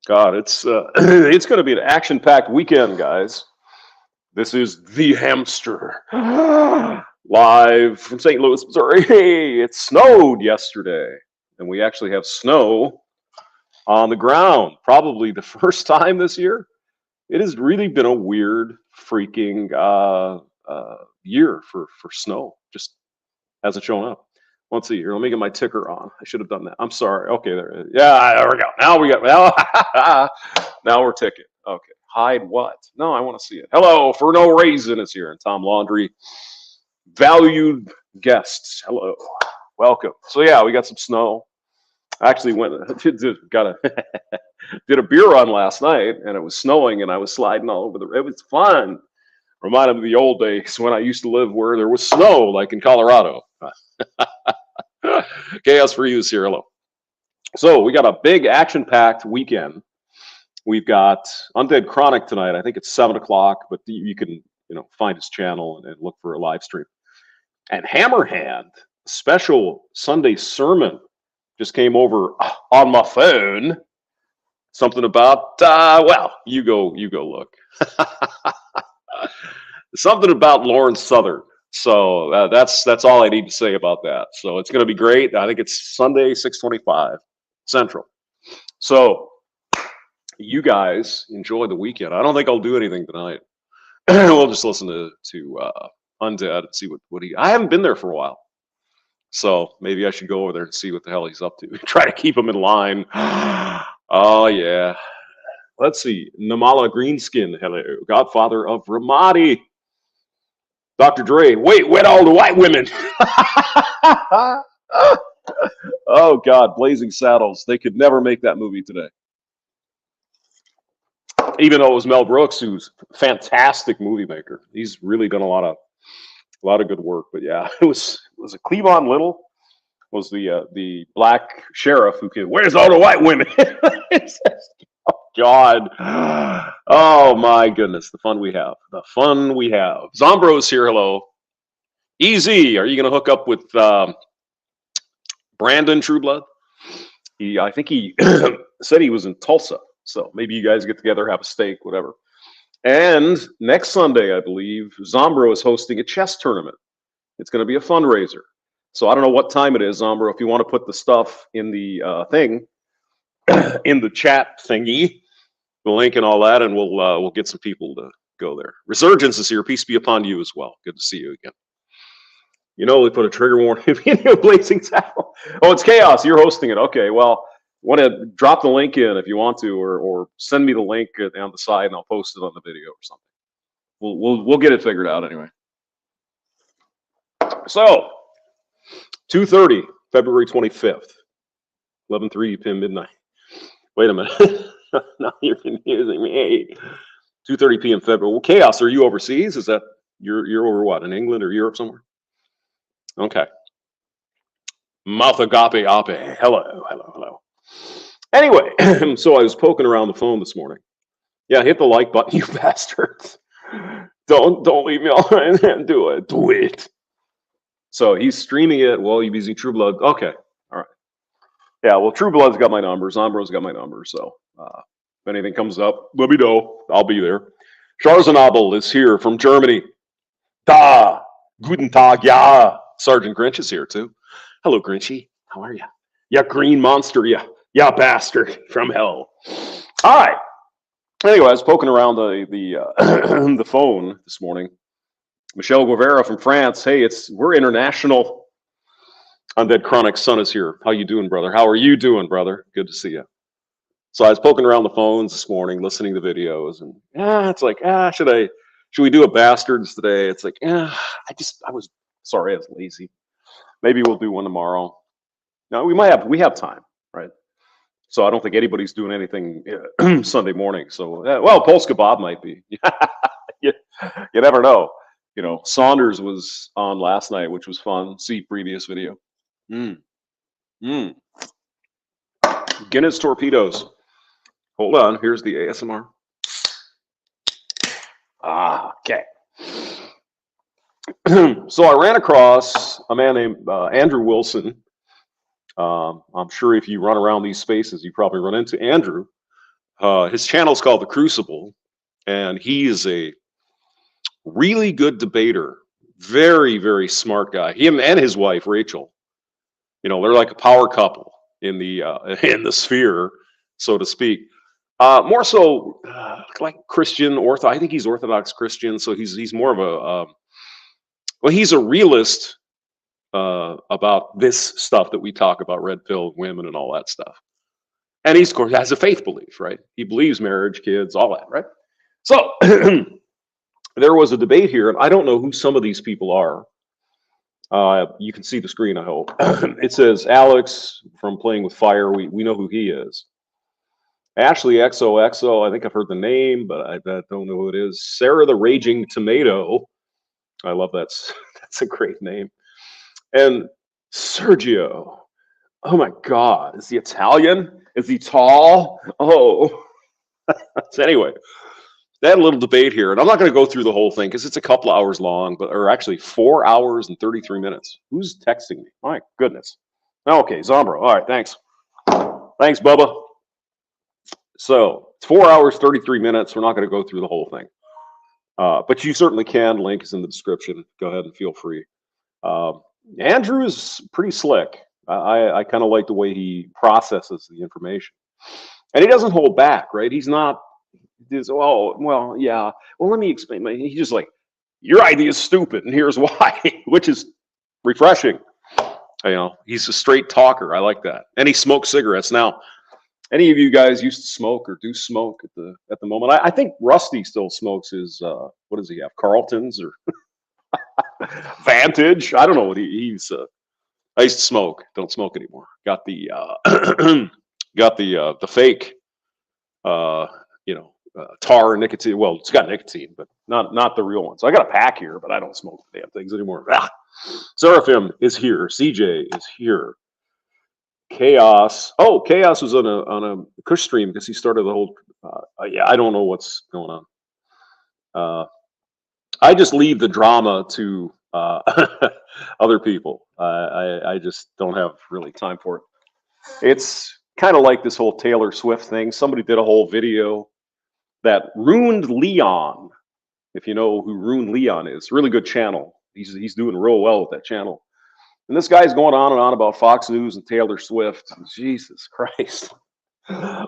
God, it's it's going to be an action-packed weekend, guys. This is the Hamster live from St. Louis, Missouri. Hey, it snowed yesterday, and we actually have snow on the ground. Probably the first time this year. It has really been a weird, freaking year for snow. Just hasn't shown up. Let's see here. Let me get my ticker on. I should have done that. I'm sorry. Okay, there. Yeah, there we go. Now we got now we're ticking. Okay. Hide what? No, I want to see it. Hello, for no reason is here, and Tom Laundry, valued guests. Hello, welcome. So yeah, we got some snow. I actually went got a did a beer run last night, and it was snowing, and I was sliding all over the. It was fun. Reminded me of the old days when I used to live where there was snow, like in Colorado. Chaos for you is here. Hello. So we got a big action-packed weekend. We've got Undead Chronic tonight. I think it's 7 o'clock, but you can find his channel and look for a live stream. And Hammerhand, special Sunday sermon, just came over on my phone. Something about well, you go look. Something about Lauren Southern. So that's all I need to say about that. So it's going to be great. I think it's Sunday, 6:25 Central. So you guys enjoy the weekend. I don't think I'll do anything tonight. We'll just listen to Undead and see what he. I haven't been there for a while, so maybe I should go over there and see what the hell he's up to. Try to keep him in line. Oh yeah. Let's see. Namala Greenskin. Hello, Godfather of Ramadi. Dr. Dre, wait, all the white women. Oh, God, Blazing Saddles. They could never make that movie today. Even though it was Mel Brooks, who's a fantastic movie maker. He's really done a lot of good work. But yeah, it was it Cleavon Little was the black sheriff who could, where's all the white women? Oh, God. Oh, my goodness. The fun we have. Zombro's here. Hello. Easy. Are you going to hook up with Brandon Trueblood? I think he said he was in Tulsa. So maybe you guys get together, have a steak, whatever. And next Sunday, I believe, Zombro is hosting a chess tournament. It's going to be a fundraiser. So I don't know what time it is, Zombro. If you want to put the stuff in the thing, in the chat thingy, the link and all that, and we'll get some people to go there. Resurgence is here. Peace be upon you as well. Good to see you again. They put a trigger warning in Blazing Saddle. Oh, it's Chaos. You're hosting it. Okay, well, want to drop the link in if you want to, or send me the link on the side, and I'll post it on the video or something. We'll get it figured out anyway. So, 2:30, February 25th, 11:03 p.m. midnight. Wait a minute. Now you're confusing me. 2:30 p.m. February. Well, Chaos, are you overseas? Is that you're over what, in England or Europe somewhere? Okay. Mouth agape ape. Hello. Anyway, so I was poking around the phone this morning. Yeah, hit the like button, you bastards. Don't leave me alone and do it. So he's streaming it while he's using True Blood. Okay. All right. Yeah, well, True Blood's got my number. Zombro's got my number. So if anything comes up, let me know. I'll be there. Scharzanabel is here from Germany. Guten Tag, ja. Sergeant Grinch is here too. Hello, Grinchy. How are you? Yeah, green monster. Yeah, bastard from hell. All right. Anyway, I was poking around the phone this morning. Michelle Guevara from France. Hey, we're international. Undead Chronic Son is here. How you doing, brother? How are you doing, brother? Good to see you. So I was poking around the phones this morning, listening to videos, and it's like, should we do a bastards today? It's like, I was sorry, I was lazy. Maybe we'll do one tomorrow. No, we have time, right? So I don't think anybody's doing anything Sunday morning. So well, Polska Bob might be. you never know. Saunders was on last night, which was fun. See previous video. Guinness torpedoes. Hold on. Here's the ASMR. Okay. So I ran across a man named Andrew Wilson. I'm sure if you run around these spaces, you probably run into Andrew. His channel is called The Crucible, and he is a really good debater. Very, very smart guy. Him and his wife, Rachel. They're like a power couple in the in the sphere, so to speak. More so like Christian I think he's Orthodox Christian, so he's more of a well, he's a realist about this stuff that we talk about, red pill, women, and all that stuff. And he's, of course, has a faith belief, right? He believes marriage, kids, all that, right? So there was a debate here, and I don't know who some of these people are. You can see the screen, I hope. It says Alex from Playing with Fire. We know who he is. Ashley XOXO, I think I've heard the name, but I don't know who it is. Sarah the Raging Tomato. I love that. That's a great name. And Sergio. Oh my God. Is he Italian? Is he tall? Oh. So anyway, they had a little debate here, and I'm not going to go through the whole thing because it's a couple of hours long, or actually 4 hours and 33 minutes. Who's texting me? My goodness. Okay, Zombro. All right, thanks. Thanks, Bubba. So it's 4 hours, 33 minutes. We're not going to go through the whole thing. But you certainly can. Link is in the description. Go ahead and feel free. Andrew is pretty slick. I kind of like the way he processes the information. And he doesn't hold back, right? He's not, well, yeah. Well, let me explain. He's just like, your idea is stupid, and here's why, which is refreshing. He's a straight talker. I like that. And he smokes cigarettes. Now, any of you guys used to smoke or do smoke at the moment? I think Rusty still smokes his, what does he have? Carltons or Vantage? I don't know what he's. I used to smoke. Don't smoke anymore. Got the the fake, tar nicotine. Well, it's got nicotine, but not the real one. So I got a pack here, but I don't smoke the damn things anymore. Seraphim is here. CJ is here. Chaos. Oh, Chaos was on a Kush stream because he started the whole. Yeah, I don't know what's going on. I just leave the drama to other people. I just don't have really time for it. It's kind of like this whole Taylor Swift thing. Somebody did a whole video that ruined Leon. If you know who Ruined Leon is, really good channel. He's doing real well with that channel. And this guy's going on and on about Fox News and Taylor Swift. Jesus Christ.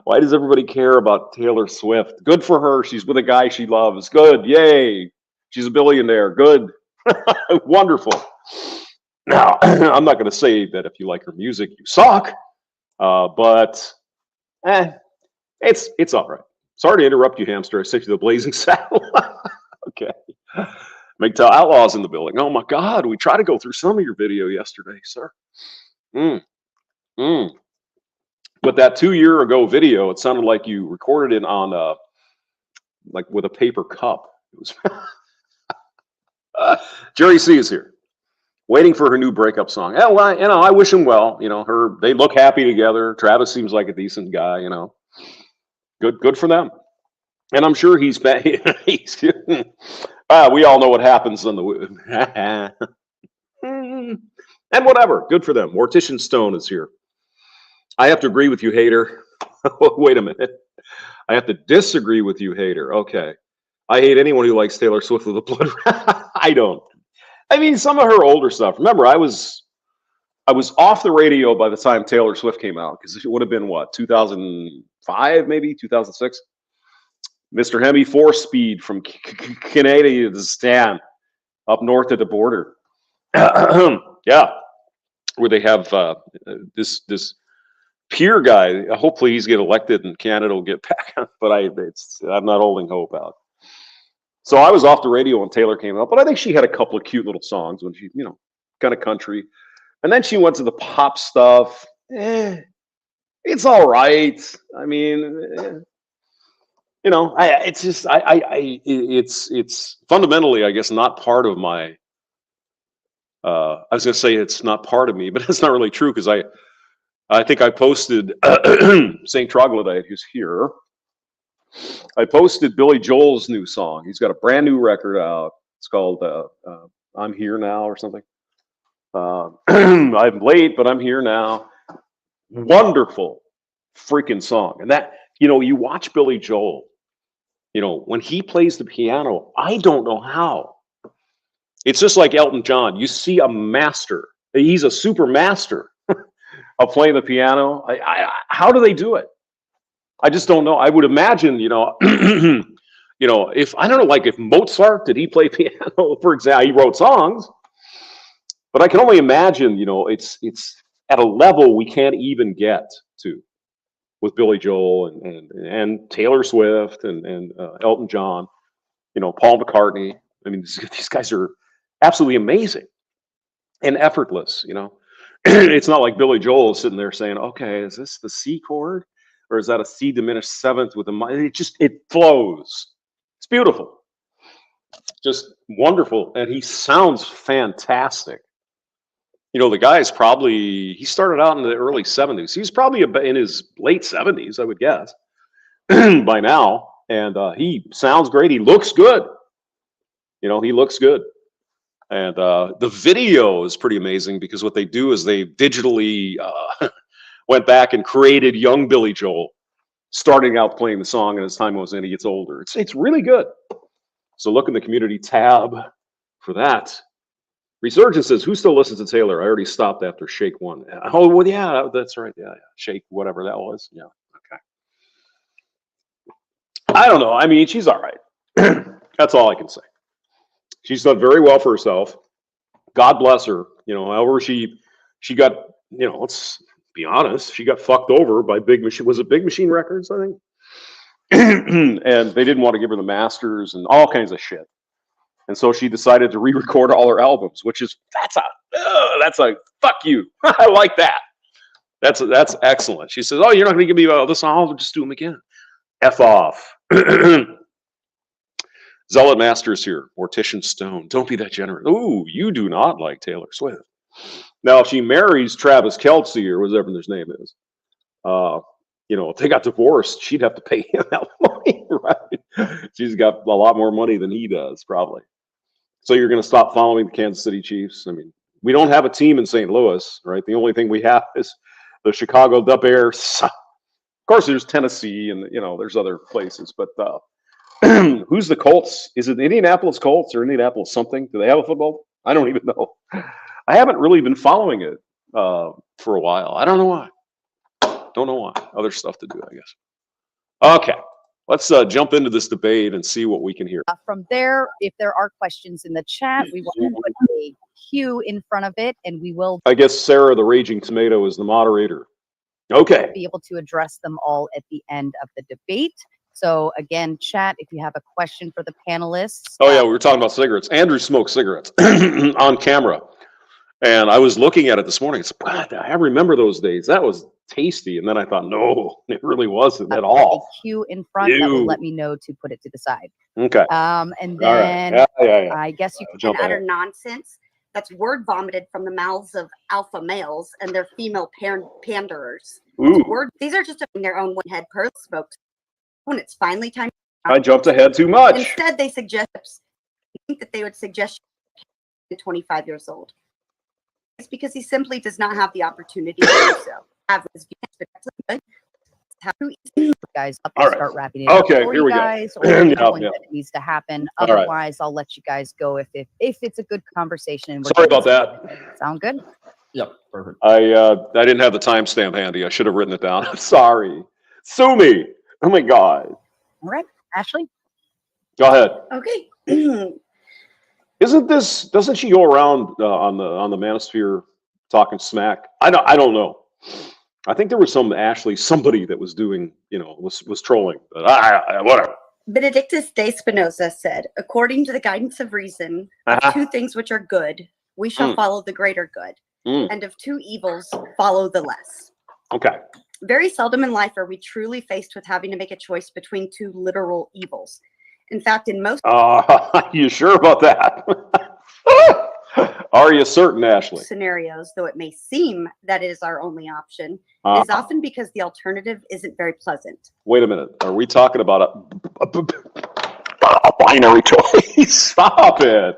Why does everybody care about Taylor Swift? Good for her. She's with a guy she loves. Good. Yay. She's a billionaire. Good. Wonderful. Now, I'm not going to say that if you like her music, you suck. But it's all right. Sorry to interrupt you, hamster. I sent you the blazing saddle. Okay. MGTOW Outlaws in the building. Oh my God, we tried to go through some of your video yesterday, sir. But that 2 year ago video, it sounded like you recorded it on like with a paper cup. It was Jerry C is here, waiting for her new breakup song. Oh, well, I wish him well. They look happy together. Travis seems like a decent guy. Good for them. And I'm sure he's we all know what happens on the and whatever. Good for them. Mortician Stone is here. I have to agree with you, hater. Wait a minute. I have to disagree with you, hater. Okay. I hate anyone who likes Taylor Swift with a blood. I don't. I mean, some of her older stuff. Remember, I was off the radio by the time Taylor Swift came out, because it would have been what, 2005, maybe 2006. Mr. Hemi 4-speed from Canadian up north of the border. Yeah, where they have this Peer guy. Hopefully, he's get elected and Canada will get back. But I'm not holding hope out. So I was off the radio when Taylor came out, but I think she had a couple of cute little songs when she, kind of country, and then she went to the pop stuff. It's all right. I mean. It's fundamentally, I guess, not part of my. I was going to say it's not part of me, but it's not really true, because I think I posted Saint Troglodyte, who's here. I posted Billy Joel's new song. He's got a brand new record out. It's called "I'm Here Now" or something. I'm late, but I'm here now. Wonderful freaking song, and You know, you watch Billy Joel, you know, when he plays the piano, I don't know how. It's just like Elton John. You see a master. He's a super master of playing the piano. How do they do it? I just don't know. I would imagine, you know, you know, if I don't know, like if Mozart, did he play piano? For example, he wrote songs, but I can only imagine, you know, it's at a level we can't even get to with Billy Joel and Taylor Swift and Elton John, you know, Paul McCartney. I mean, these guys are absolutely amazing and effortless, you know. It's not like Billy Joel is sitting there saying, okay, is this the C chord or is that a C diminished seventh with a minor? It flows. It's beautiful, just wonderful. And he sounds fantastic. You know, the guy is probably, he started out in the early 70s. He's probably in his late 70s, I would guess, by now. And he sounds great. He looks good. You know, he looks good. And the video is pretty amazing because what they do is they digitally went back and created young Billy Joel, starting out playing the song, and as time goes in, he gets older. It's really good. So look in the community tab for that. Resurgence says, who still listens to Taylor? I already stopped after Shake 1. Oh, well, yeah, that's right. Yeah. Shake, whatever that was. Yeah, okay. I don't know. I mean, she's all right. That's all I can say. She's done very well for herself. God bless her. You know, however she got, you know, let's be honest, she got fucked over by Big Machine. Was it Big Machine Records, I think? And they didn't want to give her the masters and all kinds of shit. And so she decided to re-record all her albums, which is that's a fuck you. I like that. That's excellent. She says, "Oh, you're not going to give me this song? I'll just do them again." F off. Zealot Masters here. Mortician Stone. Don't be that generous. Ooh, you do not like Taylor Swift. Now, if she marries Travis Kelce or whatever his name is, you know, if they got divorced, she'd have to pay him that money, right? She's got a lot more money than he does, probably. So you're going to stop following the Kansas City Chiefs? I mean, we don't have a team in St. Louis, right? The only thing we have is the Chicago Bears. Of course, there's Tennessee and, you know, there's other places. But who's the Colts? Is it Indianapolis Colts or Indianapolis something? Do they have a football? I don't even know. I haven't really been following it for a while. I don't know why. Don't know why. Other stuff to do, I guess. Okay. Let's jump into this debate and see what we can hear. From there, if there are questions in the chat, we will put a Q in front of it, and we will. I guess Sarah, the Raging Tomato, is the moderator. Okay. Be able to address them all at the end of the debate. So again, chat, if you have a question for the panelists. Oh yeah, we were talking about cigarettes. Andrew smoked cigarettes on camera, and I was looking at it this morning. It's, God, I remember those days. That was tasty. And then I thought, no, it really wasn't at all. A Q in front that will let me know to put it to the side. Okay. And then I guess you can utter nonsense that's word vomited from the mouths of alpha males and their female panderers. These are just their own one-head pearl smokes. When it's finally time, I jumped ahead too much. Instead, they suggest. I think that they would suggest 25 years old. It's because he simply does not have the opportunity to do so. Have his views, guys, All right. Start wrapping it up. Okay, here we guys, go. Or that it needs to happen. All right. Otherwise, I'll let you guys go if it's a good conversation. And Sorry about that. Sound good? Yep, perfect. I didn't have the timestamp handy. I should have written it down. I'm sorry. Sue me. Oh my God. All right, Ashley. Go ahead. Okay. Doesn't she go around on the manosphere talking smack? I don't know. I think there was somebody that was doing, you know, was trolling, but whatever. Benedictus de Spinoza said, according to the guidance of reason, of two things which are good, we shall follow the greater good, and of two evils, follow the less. Okay. Very seldom in life are we truly faced with having to make a choice between two literal evils. In fact, in most you sure about that? Are you certain, Ashley? Scenarios, though it may seem that it is our only option, it is often because the alternative isn't very pleasant. Wait a minute. Are we talking about a binary choice? Stop it.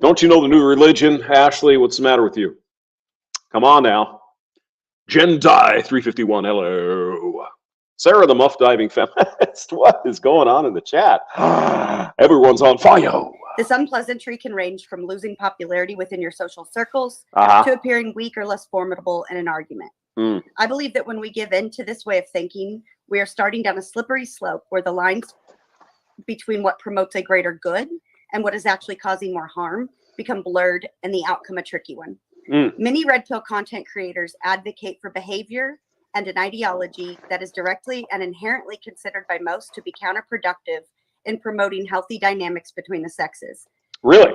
Don't you know the new religion, Ashley? What's the matter with you? Come on now. Jen Die 351. Hello. Sarah, the muff diving feminist. What is going on in the chat? Everyone's on fire. This unpleasantry can range from losing popularity within your social circles Uh-huh. to appearing weak or less formidable in an argument. Mm. I believe that when we give in to this way of thinking, we are starting down a slippery slope where the lines between what promotes a greater good and what is actually causing more harm become blurred and the outcome a tricky one. Mm. Many red pill content creators advocate for behavior and an ideology that is directly and inherently considered by most to be counterproductive in promoting healthy dynamics between the sexes. Really?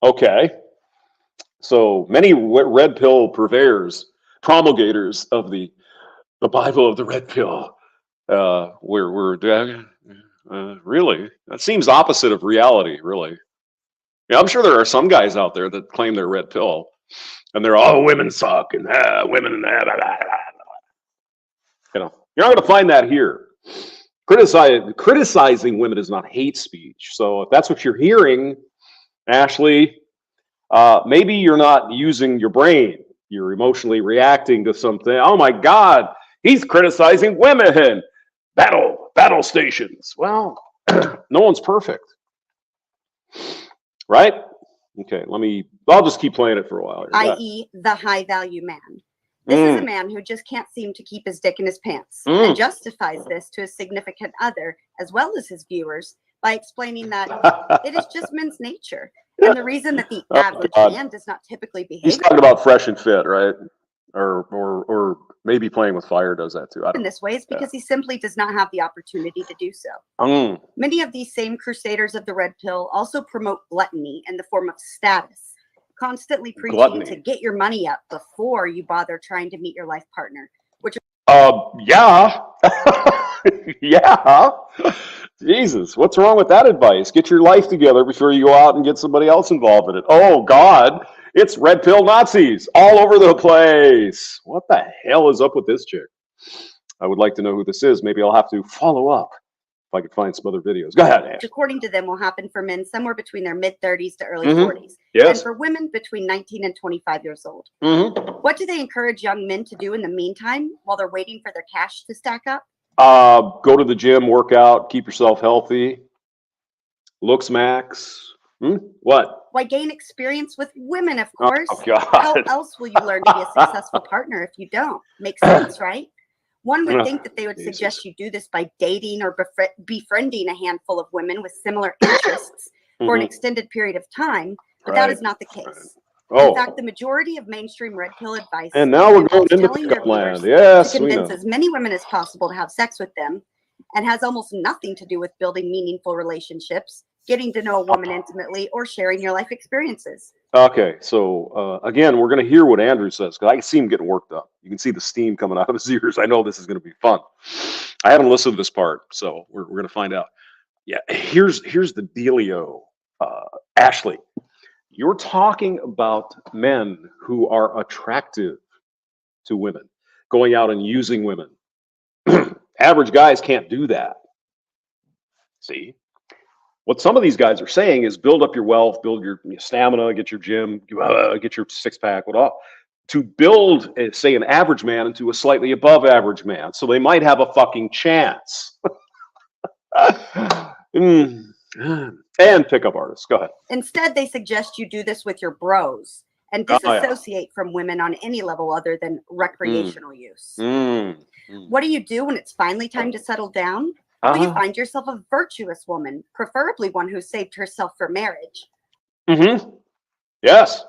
Okay. So many red pill purveyors, promulgators of the Bible of the red pill, really, that seems opposite of reality, really. Yeah, I'm sure there are some guys out there that claim they're red pill, and they're all women suck and women and blah, blah, blah, blah. You know, you're not going to find that here. Criticizing women is not hate speech. So if that's what you're hearing, Ashley, maybe you're not using your brain. You're emotionally reacting to something. Oh my God, he's criticizing women. Battle stations. Well, no one's perfect. Right? Okay, I'll just keep playing it for a while here. I.e., the high value man. This is a man who just can't seem to keep his dick in his pants and justifies this to his significant other as well as his viewers by explaining that it is just men's nature. And the reason that the average man does not typically behave. He's talking about Fresh and Fit, right? Or maybe Playing with Fire does that too. In this way is because he simply does not have the opportunity to do so. Many of these same crusaders of the red pill also promote gluttony in the form of status, constantly preaching to get your money up before you bother trying to meet your life partner. Which yeah. Yeah. Jesus, what's wrong with that advice? Get your life together before you go out and get somebody else involved in it. Oh God, it's red pill Nazis all over the place. What the hell is up with this chick? I would like to know who this is. Maybe I'll have to follow up if I could find some other videos. Go ahead, Ash. Which according to them will happen for men somewhere between their mid-30s to early 40s. Yes. And for women between 19 and 25 years old. Mm-hmm. What do they encourage young men to do in the meantime while they're waiting for their cash to stack up? Go to the gym, work out, keep yourself healthy. Looks max. What? Why, gain experience with women, of course. Oh, God. How else will you learn to be a successful partner if you don't? Makes sense, right? One would think that they would suggest you do this by dating or befriending a handful of women with similar interests for an extended period of time, but that is not the case. In fact, the majority of mainstream red pill advice and now we're going into telling their pickup land. viewers Yes, to convince as many women as possible to have sex with them, and has almost nothing to do with building meaningful relationships, getting to know a woman intimately, or sharing your life experiences. Okay, so again, we're going to hear what Andrew says, because I can see him getting worked up. You can see the steam coming out of his ears. I know this is going to be fun. I haven't listened to this part, so we're going to find out. Yeah, here's the dealio, Ashley. You're talking about men who are attractive to women, going out and using women. Average guys can't do that. See? What some of these guys are saying is build up your wealth, build your stamina, get your gym, get your six-pack, whatever, to build, say, an average man into a slightly above average man. So they might have a fucking chance. And pickup artists. Go ahead. Instead, they suggest you do this with your bros and disassociate from women on any level other than recreational use. What do you do when it's finally time to settle down? Well, you find yourself a virtuous woman, preferably one who saved herself for marriage. Yes.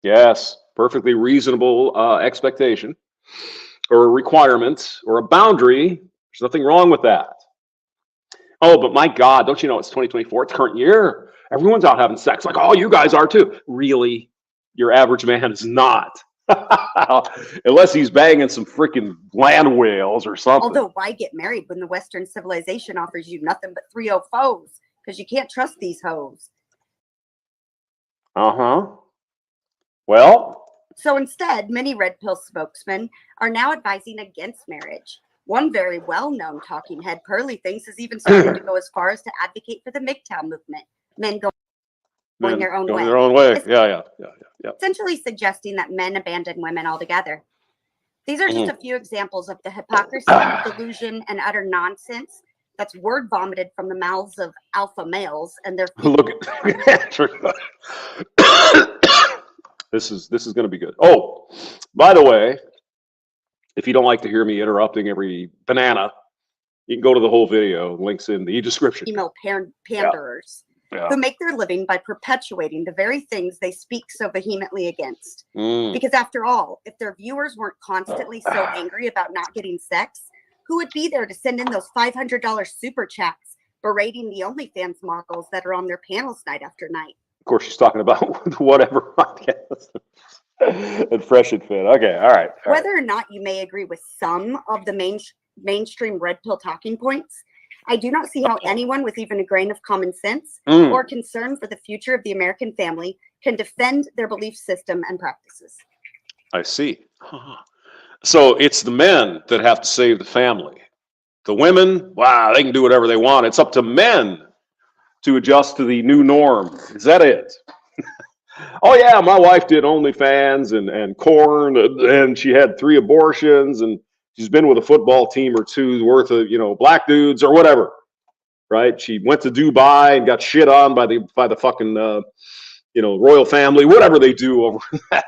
Yes. Perfectly reasonable expectation or a requirement or a boundary. There's nothing wrong with that. Oh, but my God, don't you know it's 2024? It's current year. Everyone's out having sex. Like, oh, you guys are too. Really? Your average man is not. Unless he's banging some freaking land whales or something. Although, why get married when the Western civilization offers you nothing but 3-0 foes? Because you can't trust these hoes. Well. So instead, many red pill spokesmen are now advising against marriage. One very well-known talking head, Pearly Things, has even started to go as far as to advocate for the MGTOW movement. Men going their own way. Their own way. Yeah. Essentially suggesting that men abandon women altogether. These are just a few examples of the hypocrisy, delusion, and utter nonsense that's word vomited from the mouths of alpha males and their Look at this is going to be good. Oh, by the way, if you don't like to hear me interrupting every banana, you can go to the whole video. Links in the description. female panderers Yeah. who make their living by perpetuating the very things they speak so vehemently against. Mm. Because after all, if their viewers weren't constantly so angry about not getting sex, who would be there to send in those $500 super chats berating the OnlyFans models that are on their panels night after night? Of course, she's talking about whatever podcast. And Fresh and Fit. Okay, all right. Whether or not you may agree with some of the mainstream red pill talking points, I do not see how anyone with even a grain of common sense or concern for the future of the American family can defend their belief system and practices. I see. So it's the men that have to save the family. The women, wow, they can do whatever they want. It's up to men to adjust to the new norm. Is that it? Oh yeah, my wife did OnlyFans and corn, and she had 3 abortions, and she's been with a football team or 2 worth of, black dudes or whatever, right? She went to Dubai and got shit on by the fucking royal family, whatever they do over that.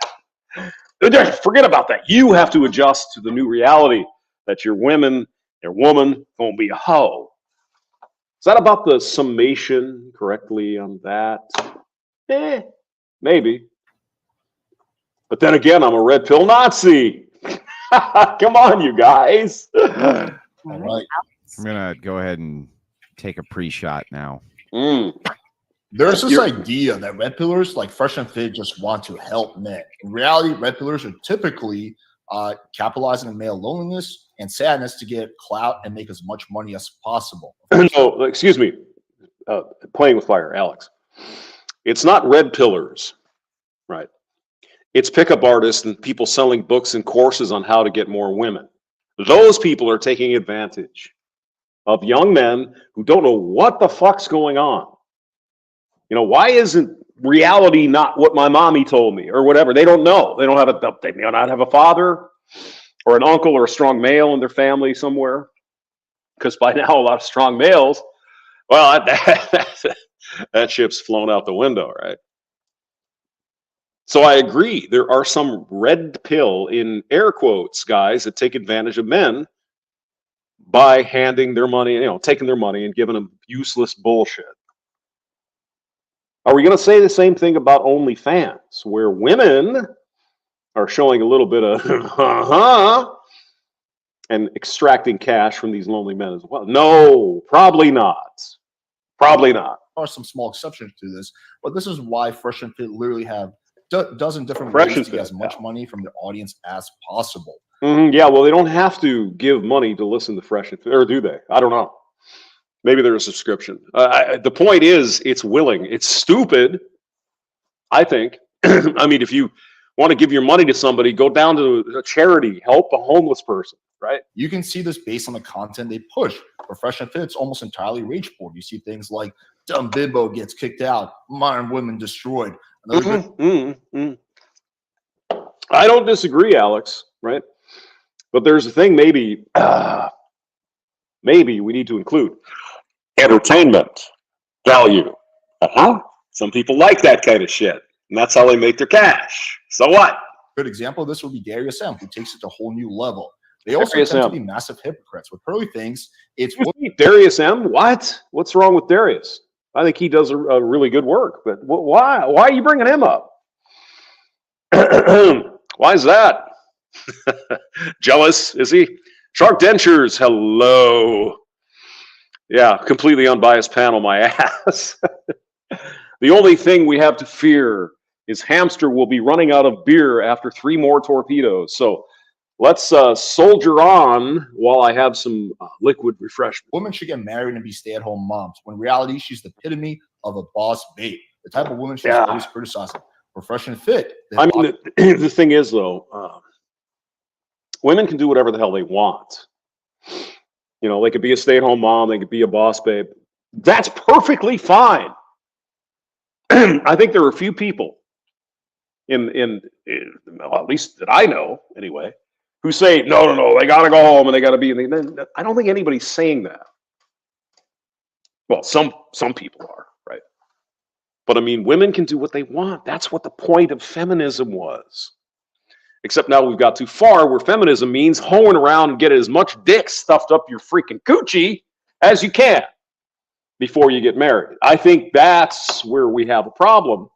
Forget about that. You have to adjust to the new reality that your woman gonna be a hoe. Is that about the summation correctly on that? Maybe. But then again, I'm a red pill Nazi. Come on, you guys. All right. I'm going to go ahead and take a pre-shot now. There's this idea that red pillars like Fresh and Fit just want to help men. In reality, red pillars are typically capitalizing on male loneliness and sadness to get clout and make as much money as possible. No, excuse me. Playing with fire, Alex. It's not red pillars, right? It's pickup artists and people selling books and courses on how to get more women. Those people are taking advantage of young men who don't know what the fuck's going on. Why isn't reality not what my mommy told me or whatever? They don't know. They may not have a father or an uncle or a strong male in their family somewhere. Because by now, a lot of strong males, well, that ship's flown out the window, right? So I agree. There are some red pill, in air quotes, guys that take advantage of men by handing their money, taking their money and giving them useless bullshit. Are we going to say the same thing about OnlyFans, where women are showing a little bit of and extracting cash from these lonely men as well? No, probably not. Probably not. There are some small exceptions to this, but this is why Fresh and Fit literally have dozen different Fresh ways to and get as Fit, much money from the audience as possible. Yeah, well, they don't have to give money to listen to Fresh and Fit, or do they? I don't know. Maybe there's a subscription. The point is, it's willing. It's stupid, I think. I mean, if you want to give your money to somebody, go down to a charity, help a homeless person, right? You can see this based on the content they push. For Fresh and Fit, it's almost entirely rage porn. You see things like dumb bimbo gets kicked out, modern women destroyed. I don't disagree, Alex, right? But there's a thing maybe we need to include. Entertainment value. Some people like that kind of shit, and that's how they make their cash. So what? Good example of this would be Darius M, who takes it to a whole new level. They also tend to be massive hypocrites. With Pearly Things, it's Darius M. What? What's wrong with Darius? I think he does a really good work, but why? Why are you bringing him up? Why is that? Jealous, is he? Shark Dentures, hello. Yeah, completely unbiased panel, my ass. The only thing we have to fear is Hamster will be running out of beer after 3 more torpedoes. So let's soldier on while I have some liquid refreshment. Women should get married and be stay-at-home moms, when in reality, she's the epitome of a boss babe. The type of woman she's always criticizing. For Fresh and Fit. I mean, the thing is, though, women can do whatever the hell they want. They could be a stay-at-home mom. They could be a boss babe. That's perfectly fine. I think there are a few people well, at least that I know anyway, who say, no, they got to go home and they got to be in the. I don't think anybody's saying that. Well, some people are, right? But I mean, women can do what they want. That's what the point of feminism was. Except now we've got too far where feminism means hoeing around and get as much dick stuffed up your freaking coochie as you can before you get married. I think that's where we have a problem.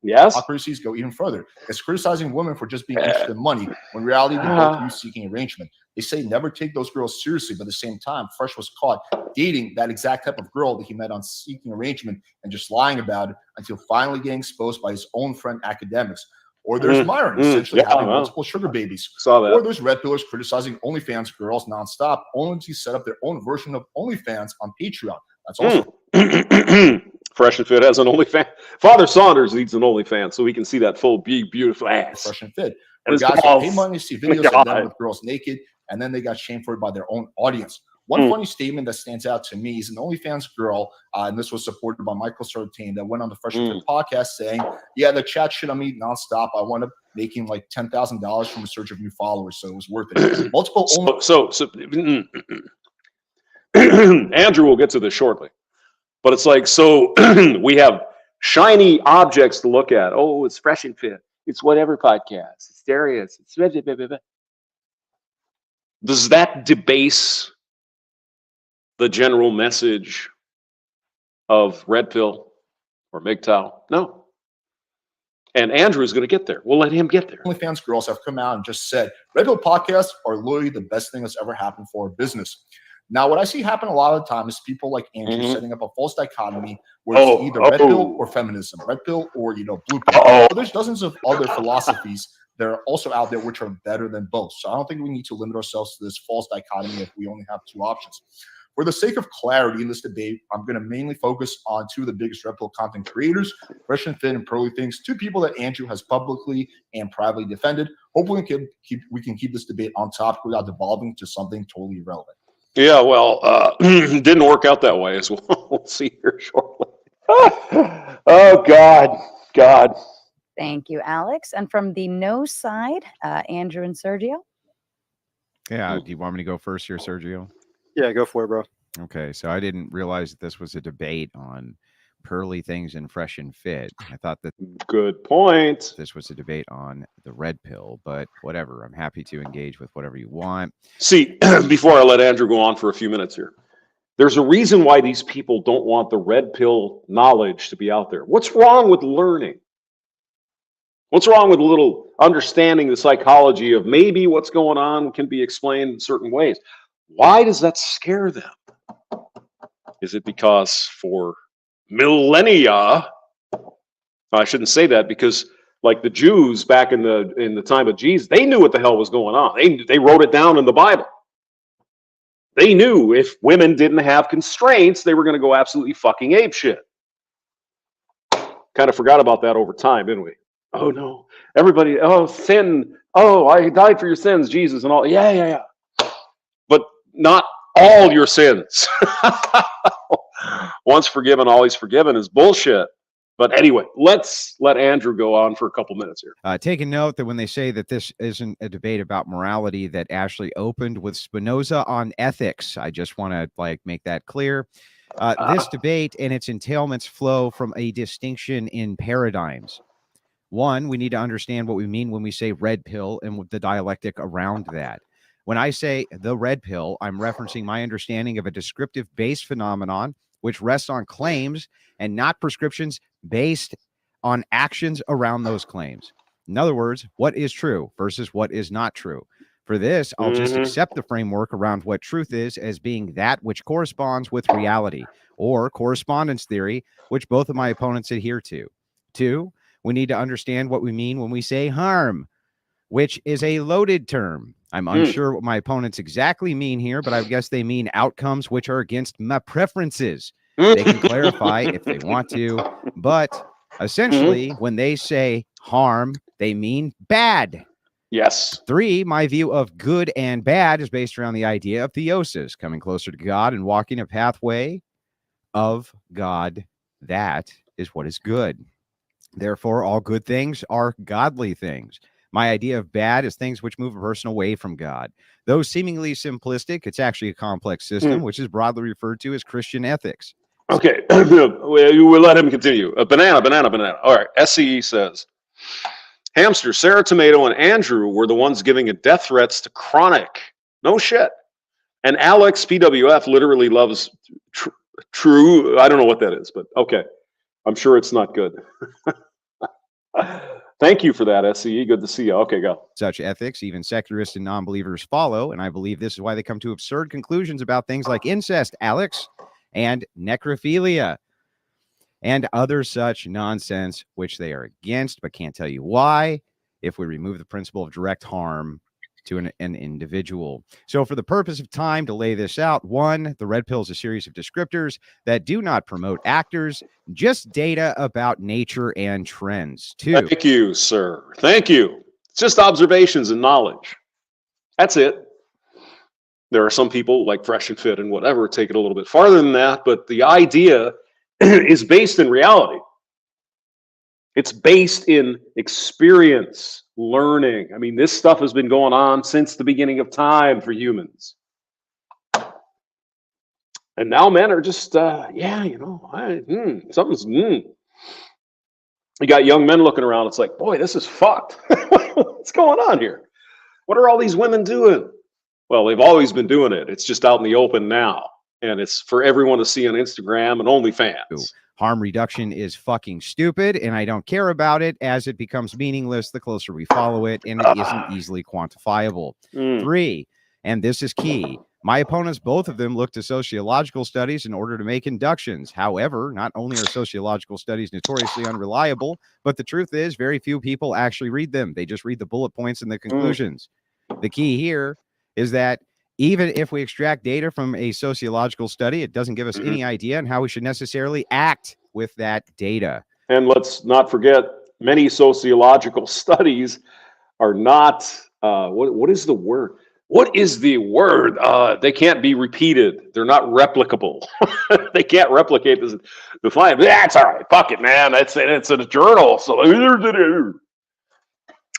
Yes. Hypocrisies go even further. It's criticizing women for just being interested in money, when in reality they both use seeking arrangement. They say never take those girls seriously, but at the same time, Fresh was caught dating that exact type of girl that he met on Seeking Arrangement and just lying about it until finally getting exposed by his own friend academics. Or there's Myron essentially having multiple sugar babies. Saw that. Or there's Red Pillars criticizing OnlyFans girls nonstop, only to set up their own version of OnlyFans on Patreon. That's also Fresh and Fit has an OnlyFans. Father Saunders leads an OnlyFans, so we can see that full, big, beautiful ass. Fresh and Fit. And Guys that pay money to see videos of them with girls naked, and then they got shamed for it by their own audience. One funny statement that stands out to me is an OnlyFans girl, and this was supported by Michael Sartain, that went on the Fresh and Fit podcast saying, yeah, the chat shit on me nonstop. I wound up making like $10,000 from a search of new followers, so it was worth it. Multiple Andrew will get to this shortly. But it's like, so we have shiny objects to look at. Oh, it's Fresh and Fit. It's whatever podcast. It's Darius. It's blah, blah, blah, blah. Does that debase the general message of Red Pill or MGTOW? No. And Andrew's going to get there. We'll let him get there. OnlyFans girls have come out and just said, Red Pill podcasts are literally the best thing that's ever happened for our business. Now, what I see happen a lot of the time is people like Andrew setting up a false dichotomy where it's either red pill or feminism, red pill or, blue pill. But there's dozens of other philosophies that are also out there which are better than both. So I don't think we need to limit ourselves to this false dichotomy if we only have two options. For the sake of clarity in this debate, I'm going to mainly focus on two of the biggest red pill content creators, Fresh and Fit and Pearly Things, two people that Andrew has publicly and privately defended. Hopefully we can keep this debate on topic without devolving to something totally irrelevant. Yeah, well, it didn't work out that way as well. We'll see here shortly. Oh, God. Thank you, Alex. And from the no side, Andrew and Sergio. Yeah, do you want me to go first here, Sergio? Yeah, go for it, bro. Okay, so I didn't realize that this was a debate on Pearly Things and Fresh and Fit. I thought that good point. This was a debate on the red pill, but whatever. I'm happy to engage with whatever you want. See, before I let Andrew go on for a few minutes here, there's a reason why these people don't want the red pill knowledge to be out there. What's wrong with learning? What's wrong with a little understanding the psychology of maybe what's going on can be explained in certain ways? Why does that scare them? Is it because for millennia, I shouldn't say that, because like the Jews back in the time of Jesus, they knew what the hell was going on. They wrote it down in the Bible. They knew if women didn't have constraints, they were going to go absolutely fucking apeshit. Kind of forgot about that over time, didn't we? Oh no, everybody, sin. Oh, I died for your sins, Jesus, and all. Yeah. But not all your sins. Once forgiven, always forgiven is bullshit. But anyway, let's let Andrew go on for a couple minutes here. Take a note that when they say that this isn't a debate about morality, that Ashley opened with Spinoza on ethics. I just want to make that clear. This debate and its entailments flow from a distinction in paradigms. One, we need to understand what we mean when we say red pill and the dialectic around that. When I say the red pill, I'm referencing my understanding of a descriptive based phenomenon which rests on claims and not prescriptions based on actions around those claims. In other words, what is true versus what is not true. For this, I'll just accept the framework around what truth is as being that which corresponds with reality, or correspondence theory, which both of my opponents adhere to. Two, we need to understand what we mean when we say harm, which is a loaded term. I'm unsure what my opponents exactly mean here, but I guess they mean outcomes which are against my preferences. They can clarify if they want to, but essentially, when they say harm, they mean bad. Yes. Three, my view of good and bad is based around the idea of theosis, coming closer to God and walking a pathway of God. That is what is good. Therefore, all good things are godly things. My idea of bad is things which move a person away from God. Though seemingly simplistic, it's actually a complex system, which is broadly referred to as Christian ethics. Okay, we'll let him continue. Banana. All right, SCE says, Hamster, Sarah Tomato, and Andrew were the ones giving death threats to Chronic. No shit. And Alex, PWF, literally loves True. I don't know what that is, but okay. I'm sure it's not good. Thank you for that, SCE. Good to see you. Okay, go. Such ethics, even secularists and non-believers follow, and I believe this is why they come to absurd conclusions about things like incest, Alex, and necrophilia, and other such nonsense, which they are against, but can't tell you why, if we remove the principle of direct harm to an individual. So for the purpose of time to lay this out, 1, the red pill is a series of descriptors that do not promote actors, just data about nature and trends. 2. Thank you, sir. Thank you. It's just observations and knowledge. That's it. There are some people like Fresh and Fit and whatever take it a little bit farther than that, but the idea is based in reality. It's based in experience, learning. I mean, this stuff has been going on since the beginning of time for humans. And now men are just, something's, You got young men looking around. It's like, boy, this is fucked. What's going on here? What are all these women doing? Well, they've always been doing it. It's just out in the open now. And it's for everyone to see on Instagram and OnlyFans. Harm reduction is fucking stupid, and I don't care about it as it becomes meaningless the closer we follow it, and it isn't easily quantifiable. 3, and this is key. My opponents, both of them, look to sociological studies in order to make inductions. However, not only are sociological studies notoriously unreliable, but the truth is very few people actually read them. They just read the bullet points and the conclusions. The key here is that even if we extract data from a sociological study, it doesn't give us any idea on how we should necessarily act with that data. And let's not forget, many sociological studies are not, what is the word? What is the word? They can't be repeated. They're not replicable. They can't replicate this. Define. That's all right. Fuck it, man. It's in a journal. So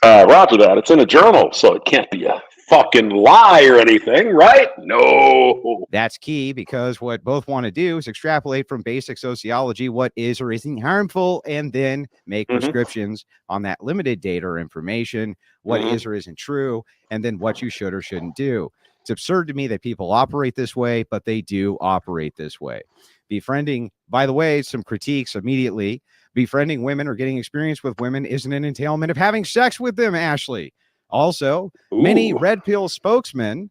roger that. It's in a journal, so it can't be a fucking lie or anything, right? No. That's key, because what both want to do is extrapolate from basic sociology what is or isn't harmful, and then make prescriptions on that limited data or information, what is or isn't true, and then what you should or shouldn't do. It's absurd to me that people operate this way, but they do operate this way. Befriending, by the way, some critiques immediately. Befriending women or getting experience with women isn't an entailment of having sex with them, Ashley. Also, many red pill spokesmen,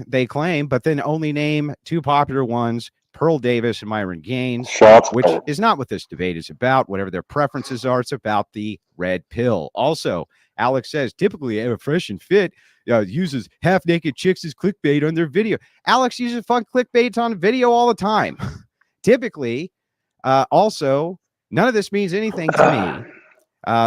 they claim, but then only name 2 popular ones, Pearl Davis and Myron Gaines, which is not what this debate is about. Whatever their preferences are, it's about the red pill. Also, Alex says, typically, Fresh and Fit uses half-naked chicks as clickbait on their video. Alex uses fun clickbaits on video all the time. Typically, also, none of this means anything to me.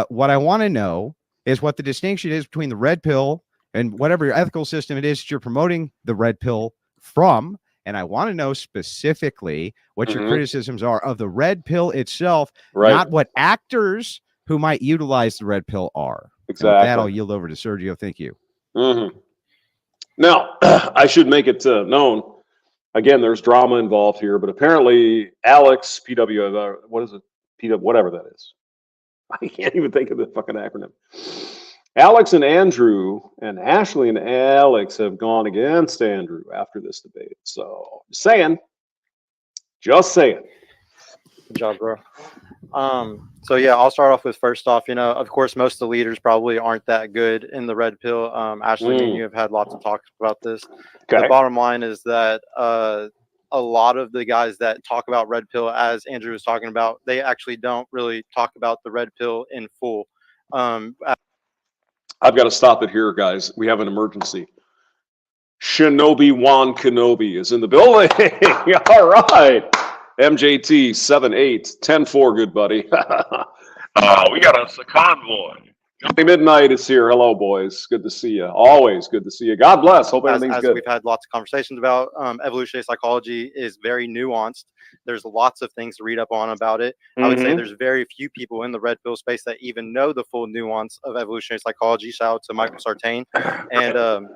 What I want to know is what the distinction is between the red pill and whatever your ethical system it is that you're promoting the red pill from. And I want to know specifically what your criticisms are of the red pill itself, not what actors who might utilize the red pill are. Exactly. And with that, I'll yield over to Sergio. Thank you. Now, I should make it known, again, there's drama involved here, but apparently Alex, PW, what is it? PW, whatever that is. I can't even think of the fucking acronym. Alex and Andrew and Ashley and Alex have gone against Andrew after this debate. So, just saying. Good job, bro. So yeah, I'll start off with, first off, of course, most of the leaders probably aren't that good in the red pill. Ashley and you have had lots of talks about this. Okay. The bottom line is that a lot of the guys that talk about red pill, as Andrew was talking about, they actually don't really talk about the red pill in full. I've got to stop it here, guys. We have an emergency. Shinobi Juan Kenobi is in the building. All right. MJT 78 10-4, good buddy. We got us a convoy. Johnny Midnight is here. Hello, boys. Good to see you. Always good to see you. God bless. Hope everything's as good. we've had lots of conversations about, evolutionary psychology is very nuanced. There's lots of things to read up on about it. I would say there's very few people in the red pill space that even know the full nuance of evolutionary psychology. Shout out to Michael Sartain. And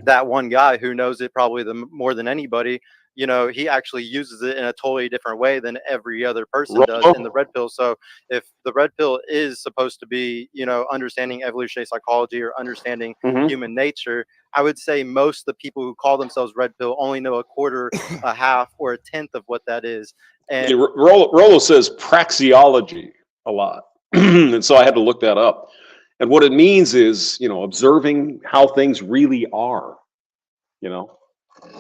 that one guy who knows it probably more than anybody, you know, he actually uses it in a totally different way than every other person does in the red pill. So if the red pill is supposed to be, you know, understanding evolutionary psychology or understanding human nature, I would say most of the people who call themselves red pill only know a quarter, a half, or a tenth of what that is. And Rollo says praxeology a lot. And so I had to look that up. And what it means is, you know, observing how things really are, you know.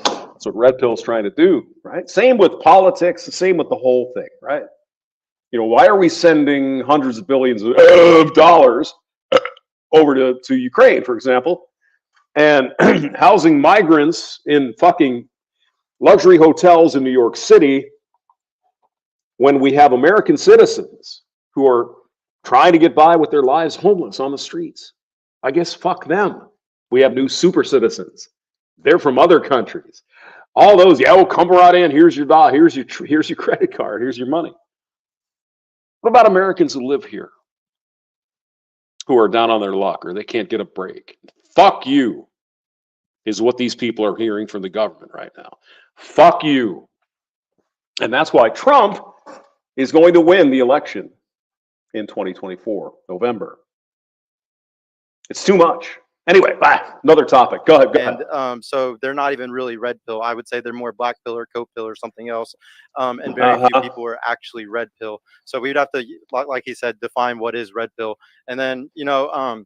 That's what red pill's trying to do, right? Same with politics, the same with the whole thing, right? You know, why are we sending hundreds of billions of dollars over to Ukraine, for example, and housing migrants in fucking luxury hotels in New York City when we have American citizens who are trying to get by with their lives homeless on the streets? I guess fuck them. We have new super citizens. They're from other countries. All those, come right in. Here's your dollar. Here's your credit card. Here's your money. What about Americans who live here, who are down on their luck or they can't get a break? Fuck you, is what these people are hearing from the government right now. Fuck you. And that's why Trump is going to win the election in 2024, November. It's too much. Anyway, another topic. Go ahead. So they're not even really red pill. I would say they're more black pill or coke pill or something else. And very few people are actually red pill. So we'd have to, like he said, define what is red pill. And then, you know,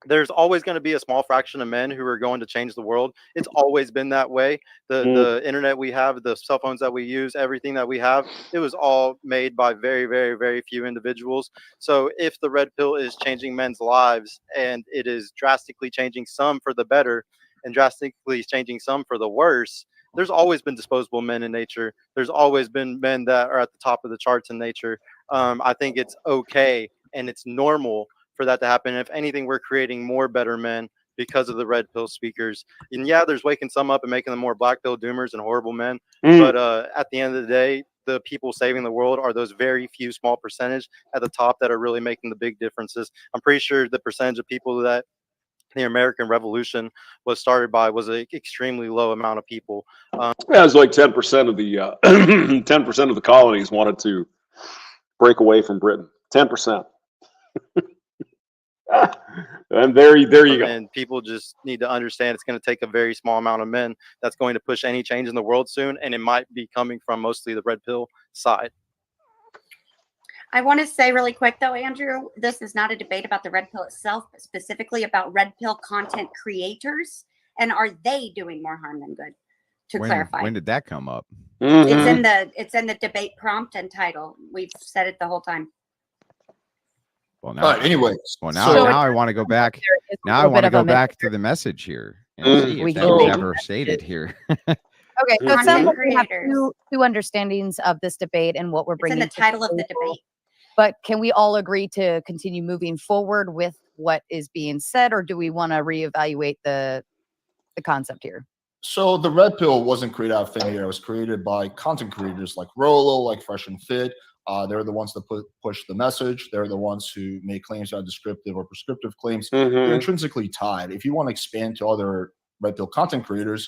there's always going to be a small fraction of men who are going to change the world. It's always been that way. The internet we have, the cell phones that we use, everything that we have, it was all made by very, very, very few individuals. So if the red pill is changing men's lives and it is drastically changing some for the better and drastically changing some for the worse, there's always been disposable men in nature. There's always been men that are at the top of the charts in nature. I think it's okay and it's normal for that to happen. If anything, we're creating more better men because of the red pill speakers. And yeah, there's waking some up and making them more black pill doomers and horrible men. But at the end of the day, the people saving the world are those very few small percentage at the top that are really making the big differences. I'm pretty sure the percentage of people that the American Revolution was started by was an extremely low amount of people. Yeah, it was like 10% of the 10% of the colonies wanted to break away from Britain. 10%. And there you go. And people just need to understand it's going to take a very small amount of men that's going to push any change in the world soon, and it might be coming from mostly the red pill side. I want to say really quick, though, Andrew, this is not a debate about the red pill itself, but specifically about red pill content creators, and are they doing more harm than good? To clarify, when did that come up? It's in the debate prompt and title. We've said it the whole time. Well, now, anyways. Well, now I want to go back. Now I want to go back to the message here and see if that was ever stated here. Okay, so some have two understandings of this debate and what we're bringing. It's in the title of the debate. But can we all agree to continue moving forward with what is being said, or do we want to reevaluate the concept here? So the red pill wasn't created out of thin air. It was created by content creators like Rollo, like Fresh and Fit. They're the ones that push the message. They're the ones who make claims that are descriptive or prescriptive claims. They're intrinsically tied. If you want to expand to other red pill content creators,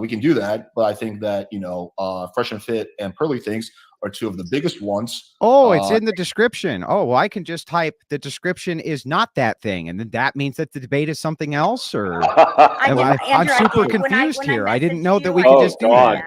we can do that. But I think that, you know, Fresh and Fit and Pearly Things are two of the biggest ones. Oh, it's in the description. Oh, well, I can just type the description is not that thing. And then that means that the debate is something else, or I'm super confused here. I didn't know that we could just do that.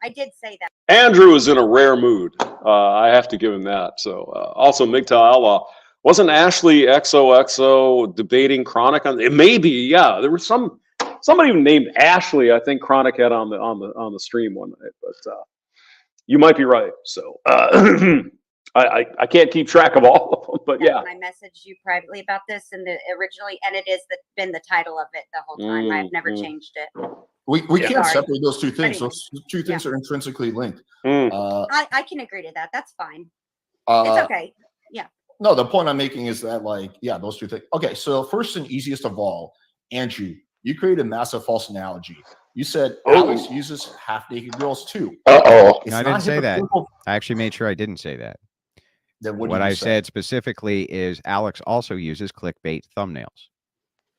I did say that. Andrew is in a rare mood. I have to give him that. So also MGTOW Outlaw. Wasn't Ashley XOXO debating Chronic on it? Maybe, yeah. There was somebody named Ashley, I think Chronic had on the stream one night, but you might be right. So I can't keep track of all of them, but yeah. I messaged you privately about this and originally, and it is been the title of it the whole time. I've never changed it. We can't separate those two things. Those two things are intrinsically linked. I can agree to that. That's fine. It's okay. Yeah. No, the point I'm making is that, like, yeah, those two things. Okay, so first and easiest of all, Andrew, you created a massive false analogy. You said Alex uses half-naked girls too. Uh-oh. No, I didn't say that. I actually made sure I didn't say that. Then what I said specifically is Alex also uses clickbait thumbnails.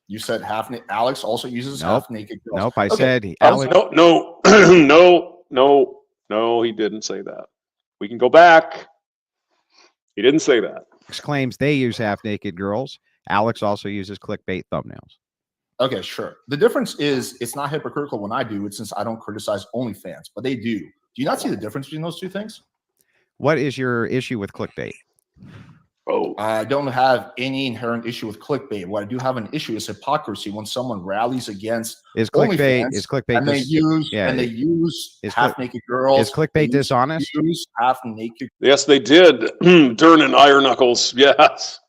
You said Alex also uses half-naked girls. Nope, I said Alex. No, no, he didn't say that. We can go back. He didn't say that. Alex claims they use half-naked girls. Alex also uses clickbait thumbnails. Okay, sure. The difference is it's not hypocritical when I do it, since I don't criticize OnlyFans, but they do. Do you not see the difference between those two things? What is your issue with clickbait? Oh, I don't have any inherent issue with clickbait. What I do have an issue is hypocrisy when someone rallies against clickbait. And they use half-naked girls. Is clickbait dishonest? Use half-naked. Yes, they did. Dern and Iron Knuckles. Yes.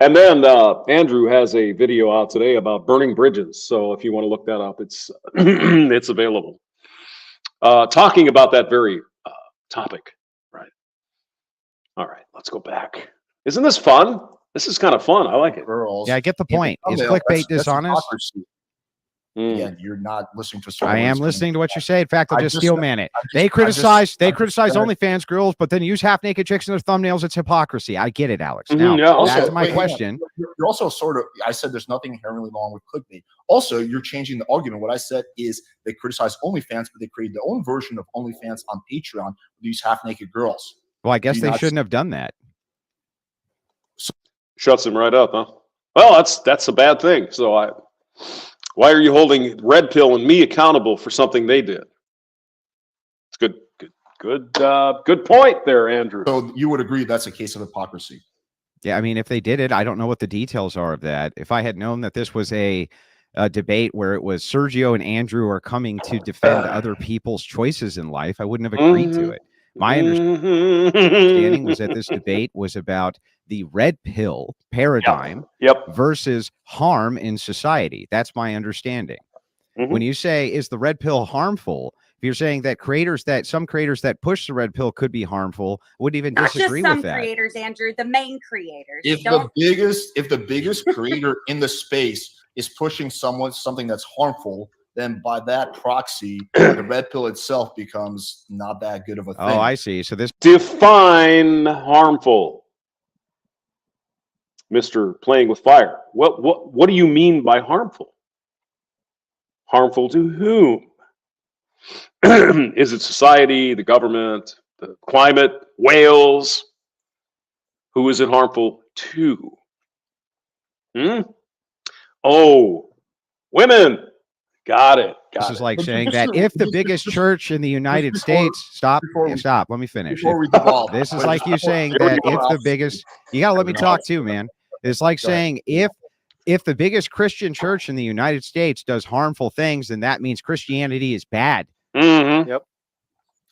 And then Andrew has a video out today about burning bridges. So if you want to look that up, it's it's available. Talking about that very topic. Right. All right, let's go back. Isn't this fun? This is kind of fun. I like it. Girls. Yeah, I get the point. Is clickbait dishonest? Yeah, you're not listening to. I am listening to what you say. In fact, I'll just steel man it. They criticize OnlyFans girls, but then use half-naked chicks in their thumbnails. It's hypocrisy. I get it, Alex. Now, that's my question. You're also sort of. I said there's nothing inherently wrong with clickbait. Also, you're changing the argument. What I said is they criticize OnlyFans, but they created their own version of OnlyFans on Patreon with these half-naked girls. Well, I guess they shouldn't have done that. Shuts him right up, huh? Well, that's a bad thing. So why are you holding Red Pill and me accountable for something they did? It's good point there, Andrew. So you would agree that's a case of hypocrisy? Yeah, I mean, if they did it, I don't know what the details are of that. If I had known that this was a debate where it was Sergio and Andrew are coming to defend other people's choices in life, I wouldn't have agreed to it. My understanding was that this debate was about the red pill paradigm versus harm in society. That's my understanding. When you say, is the red pill harmful? If you're saying that some creators that push the red pill could be harmful, wouldn't even disagree with that. Not just some creators, Andrew, the main creators. If the biggest creator in the space is pushing something that's harmful, then by that proxy, the red pill itself becomes not that good of a thing. Oh, I see. So this define harmful, Mr. Playing with Fire. What do you mean by harmful? Harmful to whom? Is it society, the government, the climate, whales? Who is it harmful to? Oh, women. Got it. This is like saying that if the biggest church in the United States, stop, let me finish. This is like you saying that if the biggest, you gotta let me talk too, man. It's like saying if the biggest Christian church in the United States does harmful things, then that means Christianity is bad. Yep.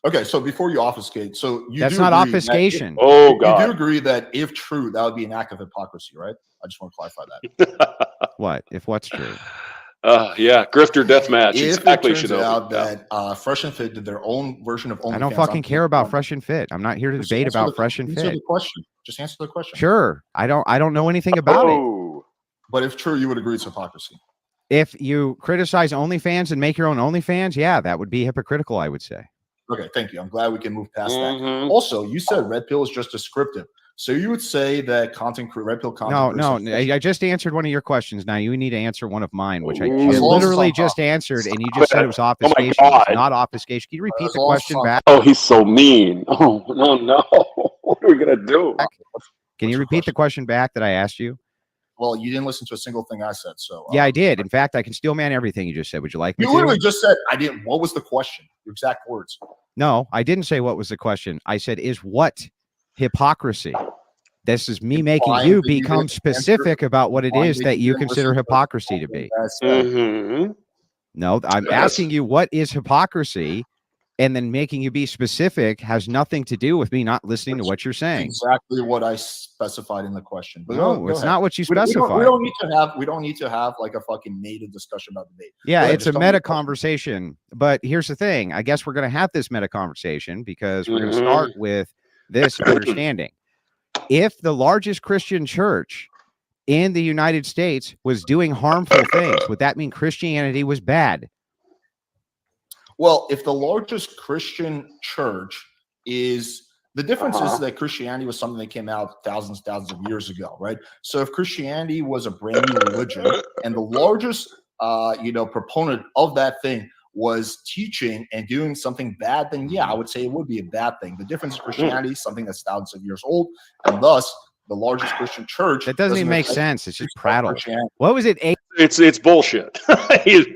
Okay, so before you obfuscate, that's not obfuscation. Oh God, you do agree that if true, that would be an act of hypocrisy, right? I just want to clarify that. What if what's true? Yeah, grifter deathmatch. If exactly. It turns out that Fresh and Fit did their own version of OnlyFans. I don't fucking care about Fresh and Fit. I'm not here to debate about Fresh and Fit. Answer the question. Just answer the question. Sure. I don't know anything about it. But if true, you would agree it's hypocrisy. If you criticize OnlyFans and make your own OnlyFans, yeah, that would be hypocritical, I would say. Okay, thank you. I'm glad we can move past that. Also, you said red pill is just descriptive. So you would say that red pill content. No. I just answered one of your questions. Now you need to answer one of mine, which I literally just answered, and you just said it was obfuscation. It's not obfuscation. Can you repeat the question back? Oh, he's so mean. Oh, no. What are we gonna do? Can you repeat the question back that I asked you? Well, you didn't listen to a single thing I said, so yeah, I did. In fact, I can steel man everything you just said. Would you like me to? You literally just said I didn't. What was the question? Your exact words. No, I didn't say what was the question. I said, is what hypocrisy? This is me making you become specific about what it is that you consider hypocrisy to be. No, I'm asking you what is hypocrisy, and then making you be specific has nothing to do with me not listening to what you're saying. Exactly what I specified in the question. But no, it's not what you specified. We don't need to have like a fucking native discussion about debate. Yeah, it's a meta conversation. But here's the thing. I guess we're going to have this meta conversation because we're going to start with this understanding. if the largest Christian church in the United States was doing harmful things, would that mean Christianity was bad? Well, if the largest Christian church is the difference is that Christianity was something that came out thousands of years ago, right? So if Christianity was a brand new religion and the largest proponent of that thing was teaching and doing something bad, then yeah, I would say it would be a bad thing. The difference is Christianity is something that's thousands of years old, and thus the largest Christian church. That doesn't even make sense. It's just prattle. What was it? It's bullshit. He's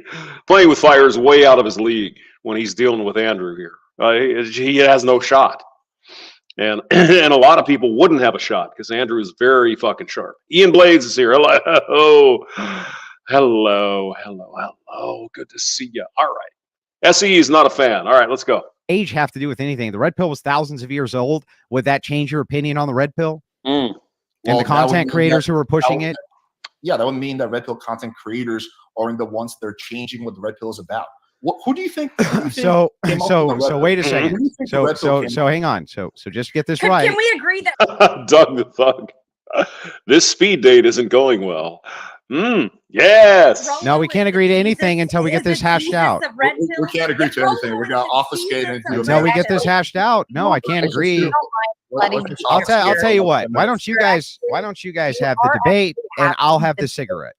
playing with fire is way out of his league when he's dealing with Andrew here. He has no shot. And a lot of people wouldn't have a shot because Andrew is very fucking sharp. Ian Blades is here. Hello. Good to see you. All right. SE is not a fan. All right, let's go. Age have to do with anything? The red pill was thousands of years old. Would that change your opinion on the red pill? And the content creators who were pushing it? Yeah, that would mean that red pill content creators aren't the ones that are changing what the red pill is about. Who do you think? So wait a second. So hang on. So just get this right. Can we agree that Doug the Thug? This speed date isn't going well. Yes. No, we can't agree to anything until we get this hashed out. We can't agree to anything. We're gonna obfuscate it until we get this hashed out. No, I can't agree. I'll tell you what. Why don't you guys have the debate and I'll have the cigarette.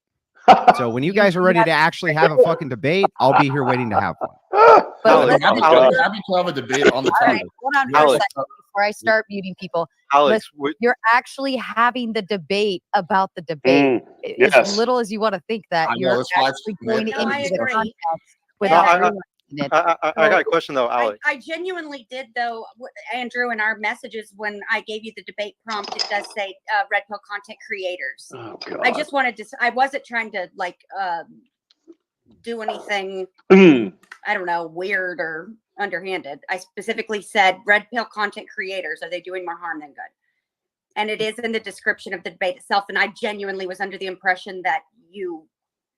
So when you guys are ready to actually have a fucking debate, I'll be here waiting to have one. Happy to have a debate on the topic. Right, hold on for a second before I start muting people. Alex, you're actually having the debate about the debate. As little as you want to think that, you're actually going into the context without everyone in it. I got a question though, Alex. I genuinely did though, Andrew, in our messages when I gave you the debate prompt, it does say red pill content creators. Oh, God. I just wanted to. I wasn't trying to do anything. I don't know, weird or underhanded. I specifically said red pill content creators. Are they doing more harm than good? And it is in the description of the debate itself. And I genuinely was under the impression that you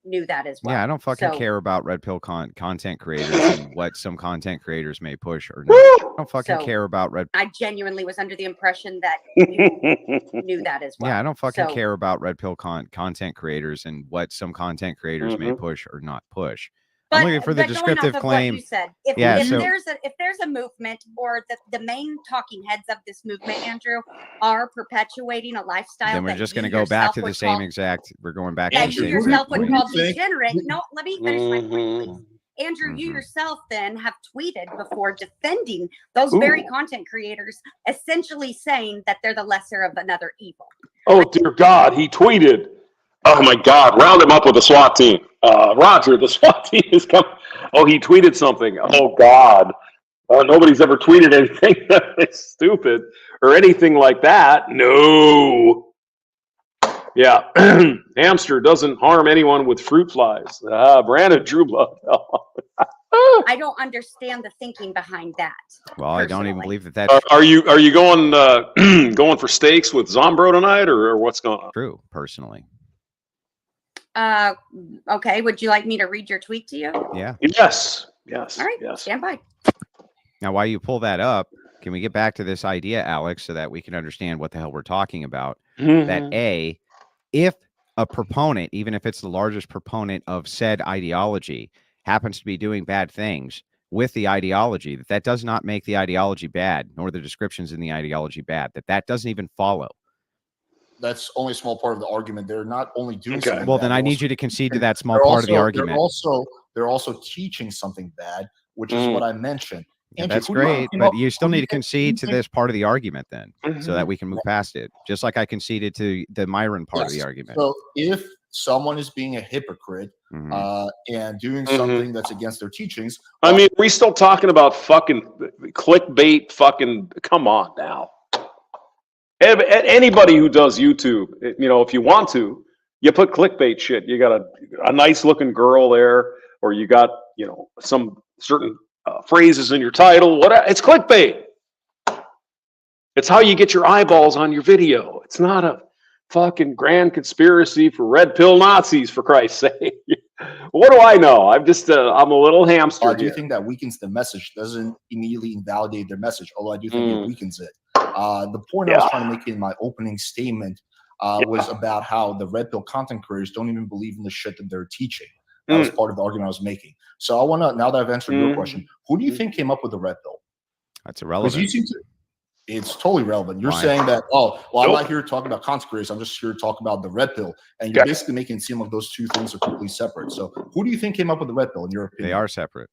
knew that as well. Yeah, I don't fucking care about red pill content creators and what some content creators may push or not. I don't fucking care about red. I genuinely was under the impression that you knew that as well. Yeah, I don't fucking care about red pill content creators and what some content creators may push or not push. I'm looking for the descriptive claim. What you said. If there's a movement, or the main talking heads of this movement, Andrew, are perpetuating a lifestyle, then we're just going to go back to the same exact. We're going back. And you yourself would call degenerate. No, let me finish my point, please. Andrew, you yourself then have tweeted before defending those very content creators, essentially saying that they're the lesser of another evil. Oh dear God, he tweeted. Oh my God, round him up with the SWAT team. Roger, the SWAT team is coming. Oh, he tweeted something. Oh God. Nobody's ever tweeted anything that's stupid or anything like that. No. Yeah. Hamster doesn't harm anyone with fruit flies. Brandon Drew Blood. I don't understand the thinking behind that. Well, personally. I don't even believe that. Are you going going for steaks with Zombro tonight, or what's going on? True, personally. Okay. Would you like me to read your tweet to you? Yeah. Yes. All right. Yes. Stand by. Now, while you pull that up, can we get back to this idea, Alex, so that we can understand what the hell we're talking about? That if a proponent, even if it's the largest proponent of said ideology, happens to be doing bad things with the ideology, that does not make the ideology bad, nor the descriptions in the ideology bad. That doesn't even follow. That's only a small part of the argument. They're not only doing something well, bad, then I need you to concede to that small part of the argument. They're also teaching something bad, which is what I mentioned. Andrew, that's great, but you still need to concede to this part of the argument then, so that we can move past it. Just like I conceded to the Myron part of the argument. So if someone is being a hypocrite and doing something that's against their teachings, I mean, we still talking about fucking clickbait? Fucking come on now. Anybody who does YouTube, if you want to, you put clickbait shit. You got a nice looking girl there, or you got some certain phrases in your title. It's clickbait. It's how you get your eyeballs on your video. It's not a fucking grand conspiracy for red pill Nazis, for Christ's sake. What do I know? I'm just I'm a little hamster. I do think that weakens the message. Doesn't immediately invalidate their message, although I do think it weakens it. The point I was trying to make in my opening statement was about how the red pill content creators don't even believe in the shit that they're teaching. That was part of the argument I was making. So I want to, now that I've answered your question, who do you think came up with the red pill? That's irrelevant. You seem to, it's totally relevant. You're saying that, oh, well, I'm not here to talk about content creators. I'm just here to talk about the red pill. And you're basically making it seem like those two things are completely separate. So who do you think came up with the red pill in your opinion? They are separate.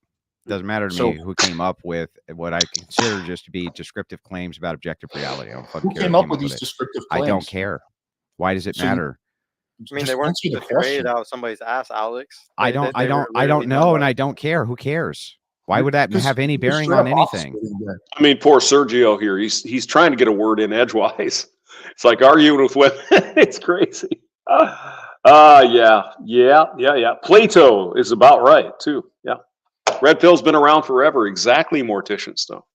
Doesn't matter to me who came up with what I consider just to be descriptive claims about objective reality. I don't fucking care. Who came up with these descriptive claims? I don't care. Why does it matter? I mean, they weren't created out of somebody's ass, Alex. I don't know, and I don't care. Who cares? Why would that have any bearing on anything? I mean, poor Sergio here. He's trying to get a word in edgewise. It's like arguing with women. It's crazy. Yeah. Plato is about right too. Yeah. Red pill's been around forever. Exactly, morticians though.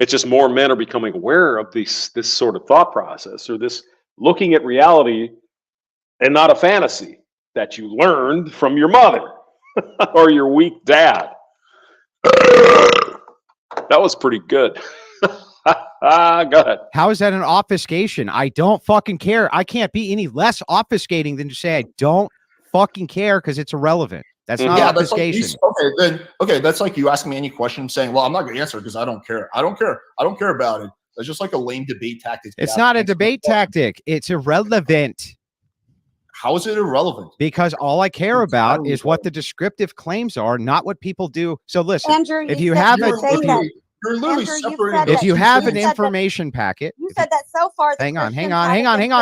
It's just more men are becoming aware of this sort of thought process, or this looking at reality and not a fantasy that you learned from your mother or your weak dad. That was pretty good. Go ahead. How is that an obfuscation? I don't fucking care. I can't be any less obfuscating than to say I don't fucking care because it's irrelevant. That's not obfuscation. Okay, that's like you asking me any question saying, well, I'm not going to answer because I don't care. I don't care about it. It's just like a lame debate tactic. It's not a debate tactic. It's irrelevant. How is it irrelevant? Because all I care about is what the descriptive claims are, not what people do. So listen, Andrew, if you have you're literally separating. If you have an information packet, you said that so far. Hang on.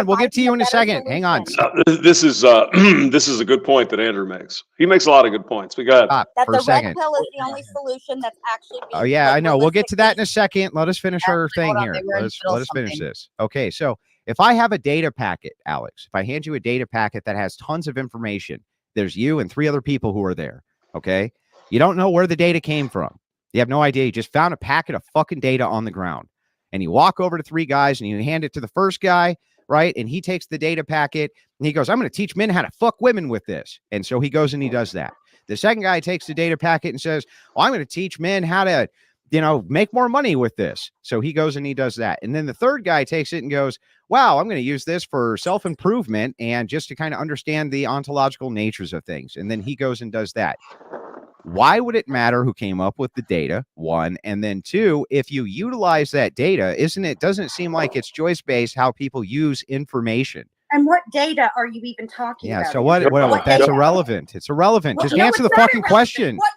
We'll get to you in a second. Hang on. This is a good point that Andrew makes. He makes a lot of good points. We got that the red pill is the only solution that's actually. Oh yeah, I know. We'll get to that in a second. Let us finish our thing here. Let us finish this. Okay, so if I have a data packet, Alex, if I hand you a data packet that has tons of information, there's you and 3 other people who are there. Okay, you don't know where the data came from. You have no idea. You just found a packet of fucking data on the ground. And you walk over to 3 guys and you hand it to the first guy, right? And he takes the data packet and he goes, I'm going to teach men how to fuck women with this. And so he goes and he does that. The second guy takes the data packet and says, well, I'm going to teach men how to, make more money with this. So he goes and he does that. And then the third guy takes it and goes, wow, I'm going to use this for self-improvement and just to kind of understand the ontological natures of things. And then he goes and does that. Why would it matter who came up with the data? 1, and then 2, if you utilize that data, doesn't it seem like it's choice-based how people use information? And what data are you even talking about? Yeah, so what that's irrelevant. It's irrelevant. Just answer the fucking question. What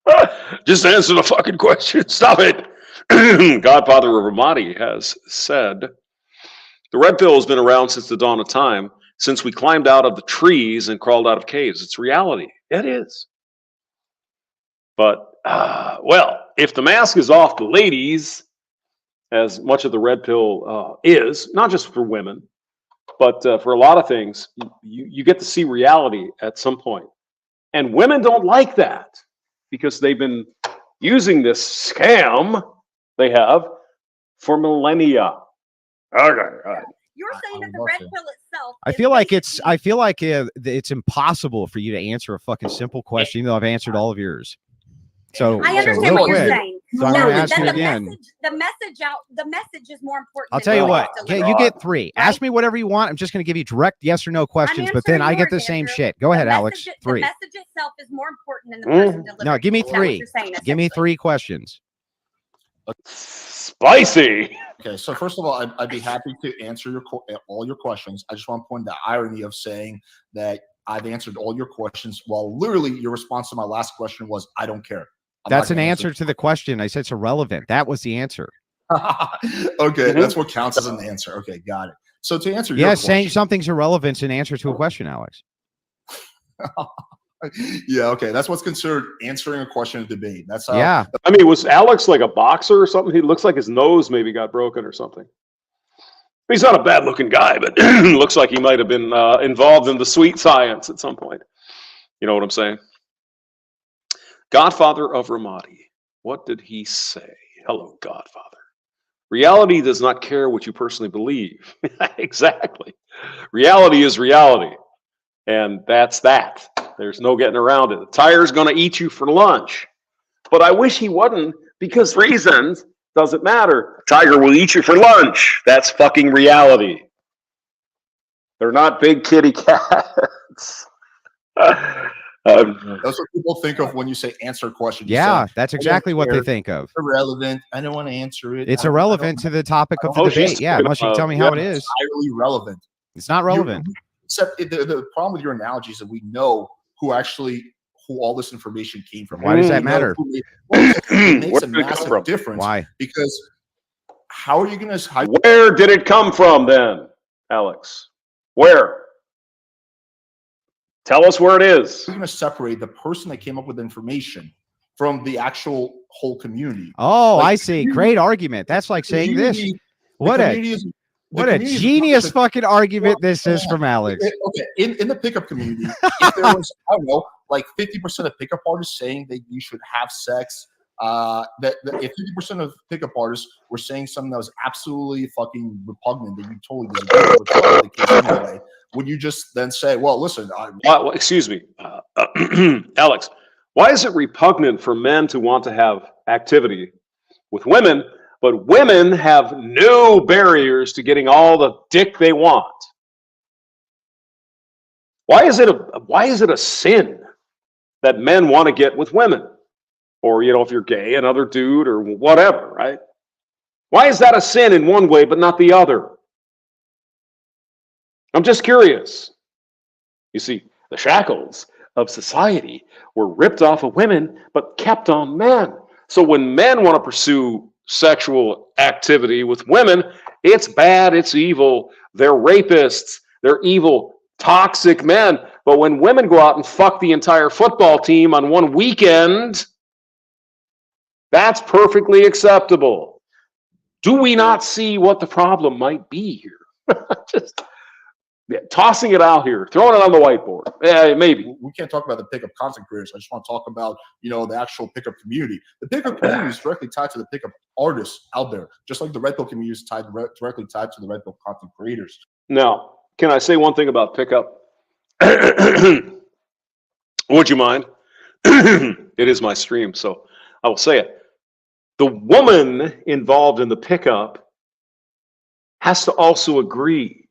data? Just answer the fucking question. Stop it. Godfather of Ramadi has said, the red pill has been around since the dawn of time. Since we climbed out of the trees and crawled out of caves. It's reality. It is. But, if the mask is off the ladies, as much of the red pill is, not just for women, but for a lot of things, you get to see reality at some point. And women don't like that because they've been using this scam they have for millennia. Okay, all right. You're saying that the red pill itself. I feel like it's impossible for you to answer a fucking simple question, even though I've answered all of yours. So I understand what you're saying. So I'm going to ask you again. The message is more important. I'll tell you what. You get 3. Right? Ask me whatever you want. I'm just going to give you direct yes or no questions, but then I get the same shit. Go ahead, Alex. 3. The message itself is more important than the person delivering. No, give me 3. Give me 3 questions. Spicy. Okay, so first of all, I'd be happy to answer all your questions. I just want to point the irony of saying that I've answered all your questions while literally your response to my last question was, I don't care. That's an answer to the question. I said it's irrelevant. That was the answer. Okay, that's what counts as an answer. Okay, got it. So to answer your question, saying something's irrelevant is an answer to a question, Alex. Yeah, okay. That's what's considered answering a question in debate. That's how. Yeah. I mean, was Alex like a boxer or something? He looks like his nose maybe got broken or something. He's not a bad-looking guy, but looks like he might have been involved in the sweet science at some point. You know what I'm saying? Godfather of Ramadi. What did he say? Hello, Godfather. Reality does not care what you personally believe. Exactly. Reality is reality. And that's that. There's no getting around it. The tire's going to eat you for lunch. But I wish he wasn't Because reasons doesn't matter. Tiger will eat you for lunch. That's fucking reality. They're not big kitty cats. That's what people think of when you say answer questions. Yeah, that's exactly what they think of. Irrelevant. I don't want to answer it. It's irrelevant to the topic of the debate. Yeah, unless you tell me how it is. It's entirely relevant. It's not relevant. Except the problem with your analogy is that we know who all this information came from. Why does that matter? It makes a massive difference. Why? Because how are you going to... Where did it come from then, Alex? Where? Tell us where it is. You're going to separate the person that came up with the information from the actual whole community. Oh, I see. Great argument. That's like saying this. What a genius fucking argument this is from Alex. Okay, in the pickup community, if there was, I don't know, like 50% of pickup artists saying that you should have sex, if 50% of pickup artists were saying something that was absolutely fucking repugnant that you totally disagree with, the case anyway, would you just then say, well, listen, excuse me, Alex, why is it repugnant for men to want to have activity with women, but women have no barriers to getting all the dick they want? Why is it a sin that men want to get with women? Or, if you're gay, another dude or whatever, right? Why is that a sin in one way but not the other? I'm just curious. You see, the shackles of society were ripped off of women but kept on men. So when men want to pursue sexual activity with women, it's bad, it's evil. They're rapists, they're evil, toxic men. But when women go out and fuck the entire football team on one weekend, that's perfectly acceptable. Do we not see what the problem might be here? Just tossing it out here, throwing it on the whiteboard. Yeah, maybe. We can't talk about the pickup content creators. I just want to talk about, the actual pickup community. The pickup community is directly tied to the pickup artists out there, just like the Red Pill community is directly tied to the Red Pill content creators. Now, can I say one thing about pickup? Would you mind? It is my stream, so I will say it. The woman involved in the pickup has to also agree.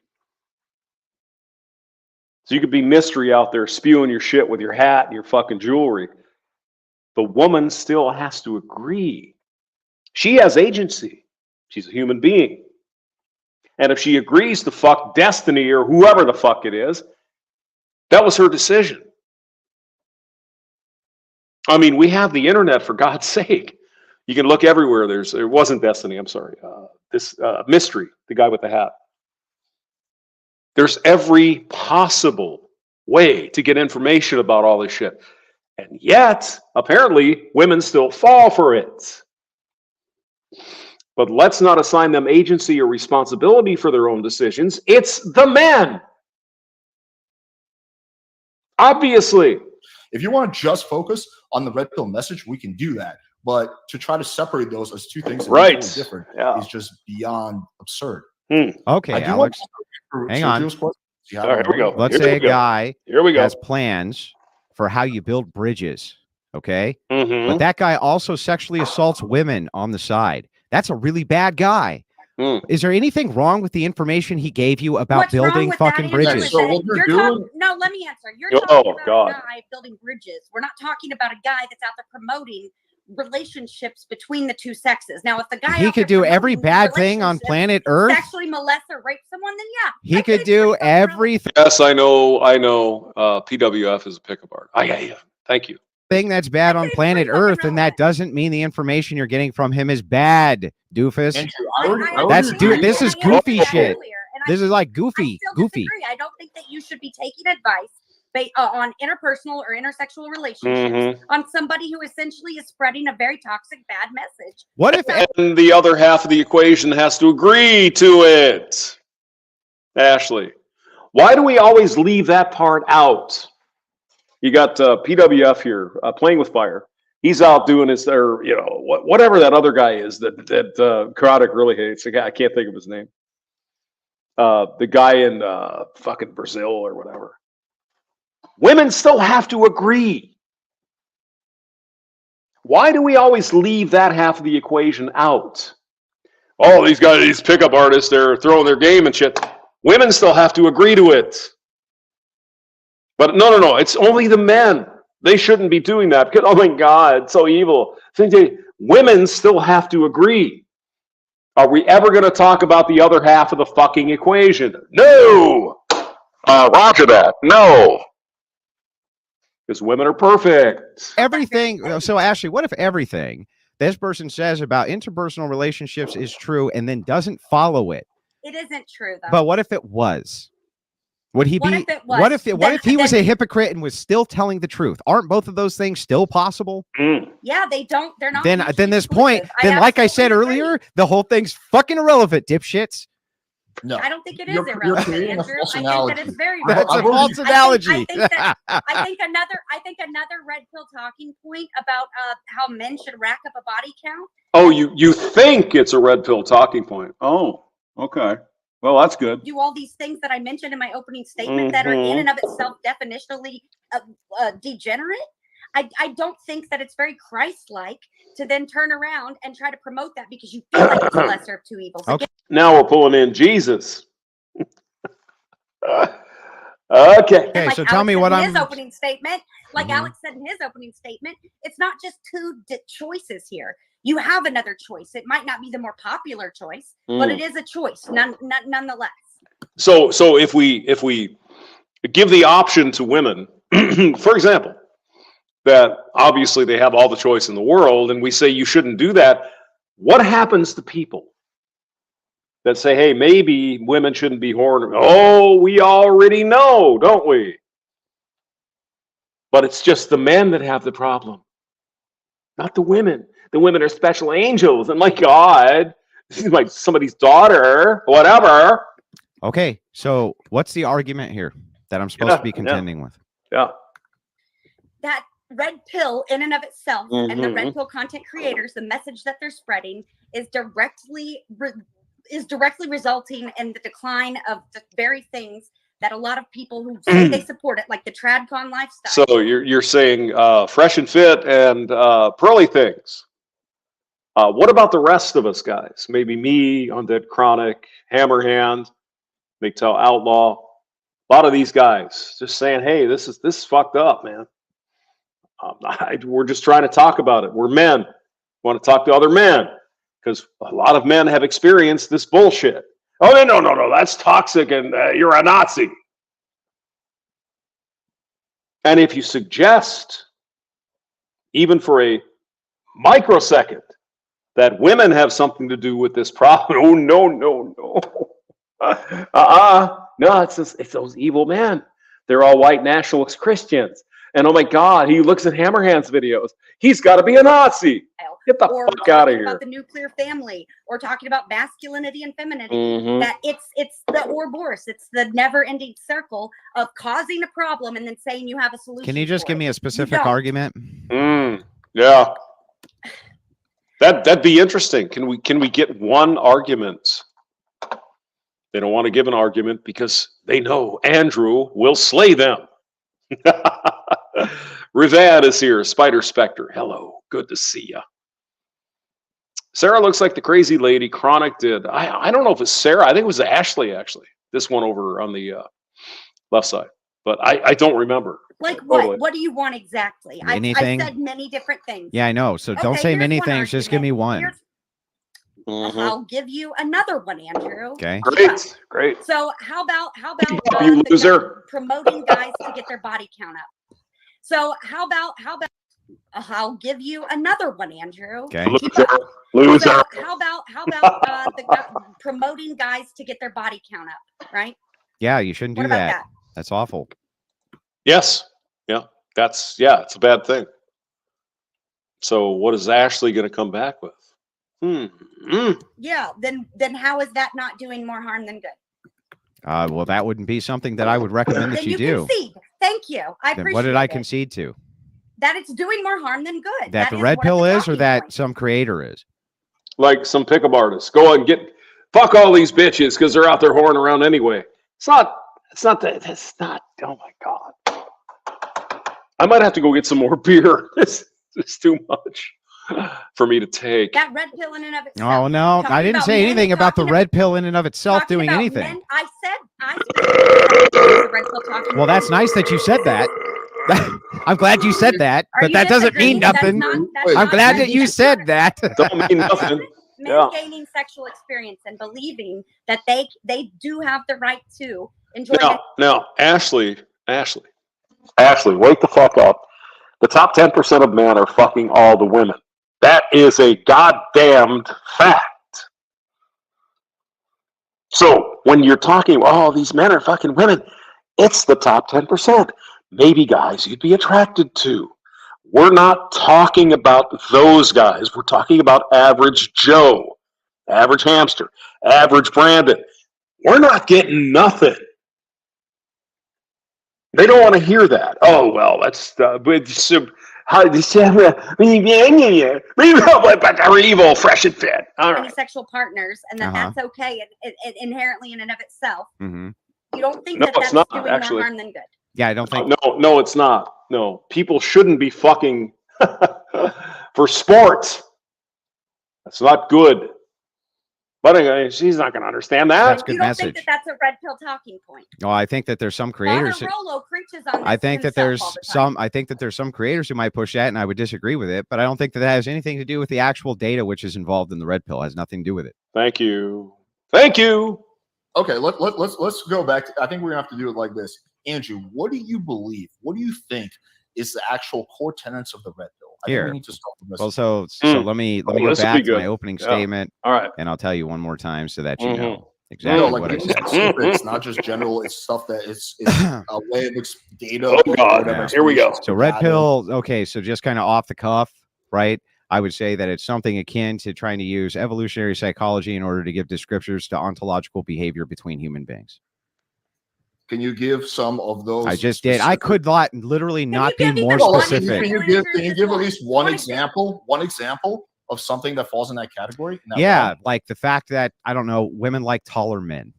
So you could be mystery out there spewing your shit with your hat and your fucking jewelry. The woman still has to agree. She has agency. She's a human being. And if she agrees to fuck Destiny or whoever the fuck it is, that was her decision. I mean, we have the internet, for God's sake. You can look everywhere. It wasn't Destiny, I'm sorry. This Mystery, the guy with the hat. There's every possible way to get information about all this shit. And yet, apparently, women still fall for it. But let's not assign them agency or responsibility for their own decisions. It's the men. Obviously. If you want to just focus on the Red Pill message, we can do that. But to try to separate those as two things that are totally different is just beyond absurd. Okay, Alex. Hang on. All right, here we go. Let's say a guy has plans for how you build bridges, okay? Mm-hmm. But that guy also sexually assaults women on the side. That's a really bad guy. Is there anything wrong with the information he gave you about building fucking bridges? So what you're doing? No, let me answer. You're talking about a guy building bridges. We're not talking about a guy that's out there promoting relationships between the two sexes. Now, if the guy he could do every bad thing on planet Earth, sexually molest or rape someone, then yeah, he could do everything. Yes, I know. PWF is a pickup art. Thank you. Thing that's bad on planet Earth, and that doesn't mean the information you're getting from him is bad, doofus. Andrew, this is goofy shit. This is like goofy. I don't think that you should be taking advice on interpersonal or intersexual relationships on somebody who essentially is spreading a very toxic, bad message. What if and the other half of the equation has to agree to it? Ashley, why do we always leave that part out? You got PWF here playing with fire. He's out doing his, or whatever that other guy is that Karadek really hates. I can't think of his name. The guy in fucking Brazil or whatever. Women still have to agree. Why do we always leave that half of the equation out? Oh, these guys, these pickup artists, they're throwing their game and shit. Women still have to agree to it. But no, it's only the men. They shouldn't be doing that because, oh my God, it's so evil. Women still have to agree. Are we ever going to talk about the other half of the fucking equation? No! Roger that. No. Because women are perfect. Everything. So, Ashley, what if everything this person says about interpersonal relationships is true and then doesn't follow it? It isn't true, though. But what if it was? Would he What be? if it was? What if he was a hypocrite and was still telling the truth? Aren't both of those things still possible? Yeah, they don't. They're not. Then this point, then like I said earlier, the whole thing's fucking irrelevant, dipshits. No, I don't think it is irrelevant, Andrew. I think that it's very That's relevant. a false analogy. I think another red pill talking point about how men should rack up a body count. Oh, you think it's a red pill talking point? Oh, okay. Well, that's good. Do all these things that I mentioned in my opening statement that are in and of itself definitionally degenerate. I don't think that it's very Christ-like to then turn around and try to promote that because you feel like it's the lesser of two evils. Okay. Now we're pulling in Jesus. Okay. Okay, like so tell Alex me said what in I'm. his opening statement. Like Alex said in his opening statement, it's not just two choices here. You have another choice. It might not be the more popular choice, but it is a choice, nonetheless. So if we give the option to women, for example, that obviously they have all the choice in the world, and we say you shouldn't do that, what happens to people that say, hey, maybe women shouldn't be horny? Oh, we already know, don't we? But it's just the men that have the problem, not the women. The women are special angels, and my God, this is like somebody's daughter, whatever. Okay, so what's the argument here that I'm supposed to be contending with? Yeah. That red pill in and of itself and the red pill content creators, the message that they're spreading is directly resulting in the decline of the very things that a lot of people who say they support it, like the tradcon lifestyle. So you're saying fresh and fit and pearly things. What about the rest of us guys? Maybe me, Undead Chronic, Hammerhand, MGTOW Outlaw. A lot of these guys just saying, hey, this is fucked up, man. We're just trying to talk about it. We're men. We want to talk to other men because a lot of men have experienced this bullshit. Oh, no, that's toxic and you're a Nazi. And if you suggest, even for a microsecond, that women have something to do with this problem, oh, no. No, it's those evil men. They're all white nationalist Christians. And oh my God, he looks at Hammerhand's videos. He's got to be a Nazi. Get the fuck out of here. About the nuclear family, or talking about masculinity and femininity. That it's the Ouroboros. It's the never-ending circle of causing a problem and then saying you have a solution. Can you just give me a specific argument? Yeah. That'd be interesting. Can we get one argument? They don't want to give an argument because they know Andrew will slay them. Rivad is here. Spider Spectre. Hello. Good to see you. Sarah looks like the crazy lady Chronic did. I don't know if it's Sarah. I think it was Ashley, actually. This one over on the left side. But I don't remember. Like what? Totally. What do you want exactly? Anything? I said many different things. Yeah, I know. So don't say many things. Argument. Just give me one. I'll give you another one, Andrew. Okay. Great. So how about you loser promoting guys to get their body count up? So how about I'll give you another one, Andrew. Okay. Loser. So how about promoting guys to get their body count up, right? Yeah, you shouldn't do that. That's awful. Yes. Yeah. It's a bad thing. So what is Ashley going to come back with? Yeah, then how is that not doing more harm than good? Well, that wouldn't be something that I would recommend that you do. Concede. Thank you. I appreciate it. What did I concede to? That it's doing more harm than good. That the red pill is, or that some creator is? Like some pickup artists. Go and fuck all these bitches because they're out there whoring around anyway. It's not that. Oh my God. I might have to go get some more beer. This It's too much for me to take. That red pill in and of itself. Oh no, I didn't say anything about the red pill in and of itself doing anything. Men, I said the red pill talking. Well, that's nice that you said that. I'm glad you said that, but that doesn't mean nothing. I'm glad that you said that. Don't mean nothing. Men gaining sexual experience and believing that they do have the right to enjoy. Now, Ashley, wake the fuck up. The top 10% of men are fucking all the women. That is a goddamned fact. So when you're talking, oh, these men are fucking women, it's the top 10%. Maybe guys you'd be attracted to. We're not talking about those guys. We're talking about average Joe, average hamster, average Brandon. We're not getting nothing. They don't want to hear that. Oh, well, that's how they say we're evil, fresh and fit. All right. Sexual partners, and that's okay inherently in and of itself. Mm-hmm. You don't think that's doing more harm than good? Yeah, I don't think. No, it's not. No, people shouldn't be fucking for sports. That's not good. But she's not going to understand that. That's a good you don't message. Think that's a red pill talking point? Oh, I think that there's some creators. I think that there's some. I think that there's some creators who might push that, and I would disagree with it. But I don't think that has anything to do with the actual data which is involved in the red pill. It has nothing to do with it. Thank you. Okay, let's go back. I think we're gonna have to do it like this. Andrew, what do you believe? What do you think is the actual core tenets of the red pill? I think we need to start with this. Well, so let me go back to my opening statement. All right, and I'll tell you one more time so that you know exactly what I said. It's not just general. It's stuff that it's a way of data. Oh God, here we go. So red pill. Okay, so just kind of off the cuff, right? I would say that it's something akin to trying to use evolutionary psychology in order to give descriptors to ontological behavior between human beings. Can you give some of those? I just did. I could literally not be more specific. Can you give at least one example? One example of something that falls in that category? Like the fact that I don't know, women like taller men.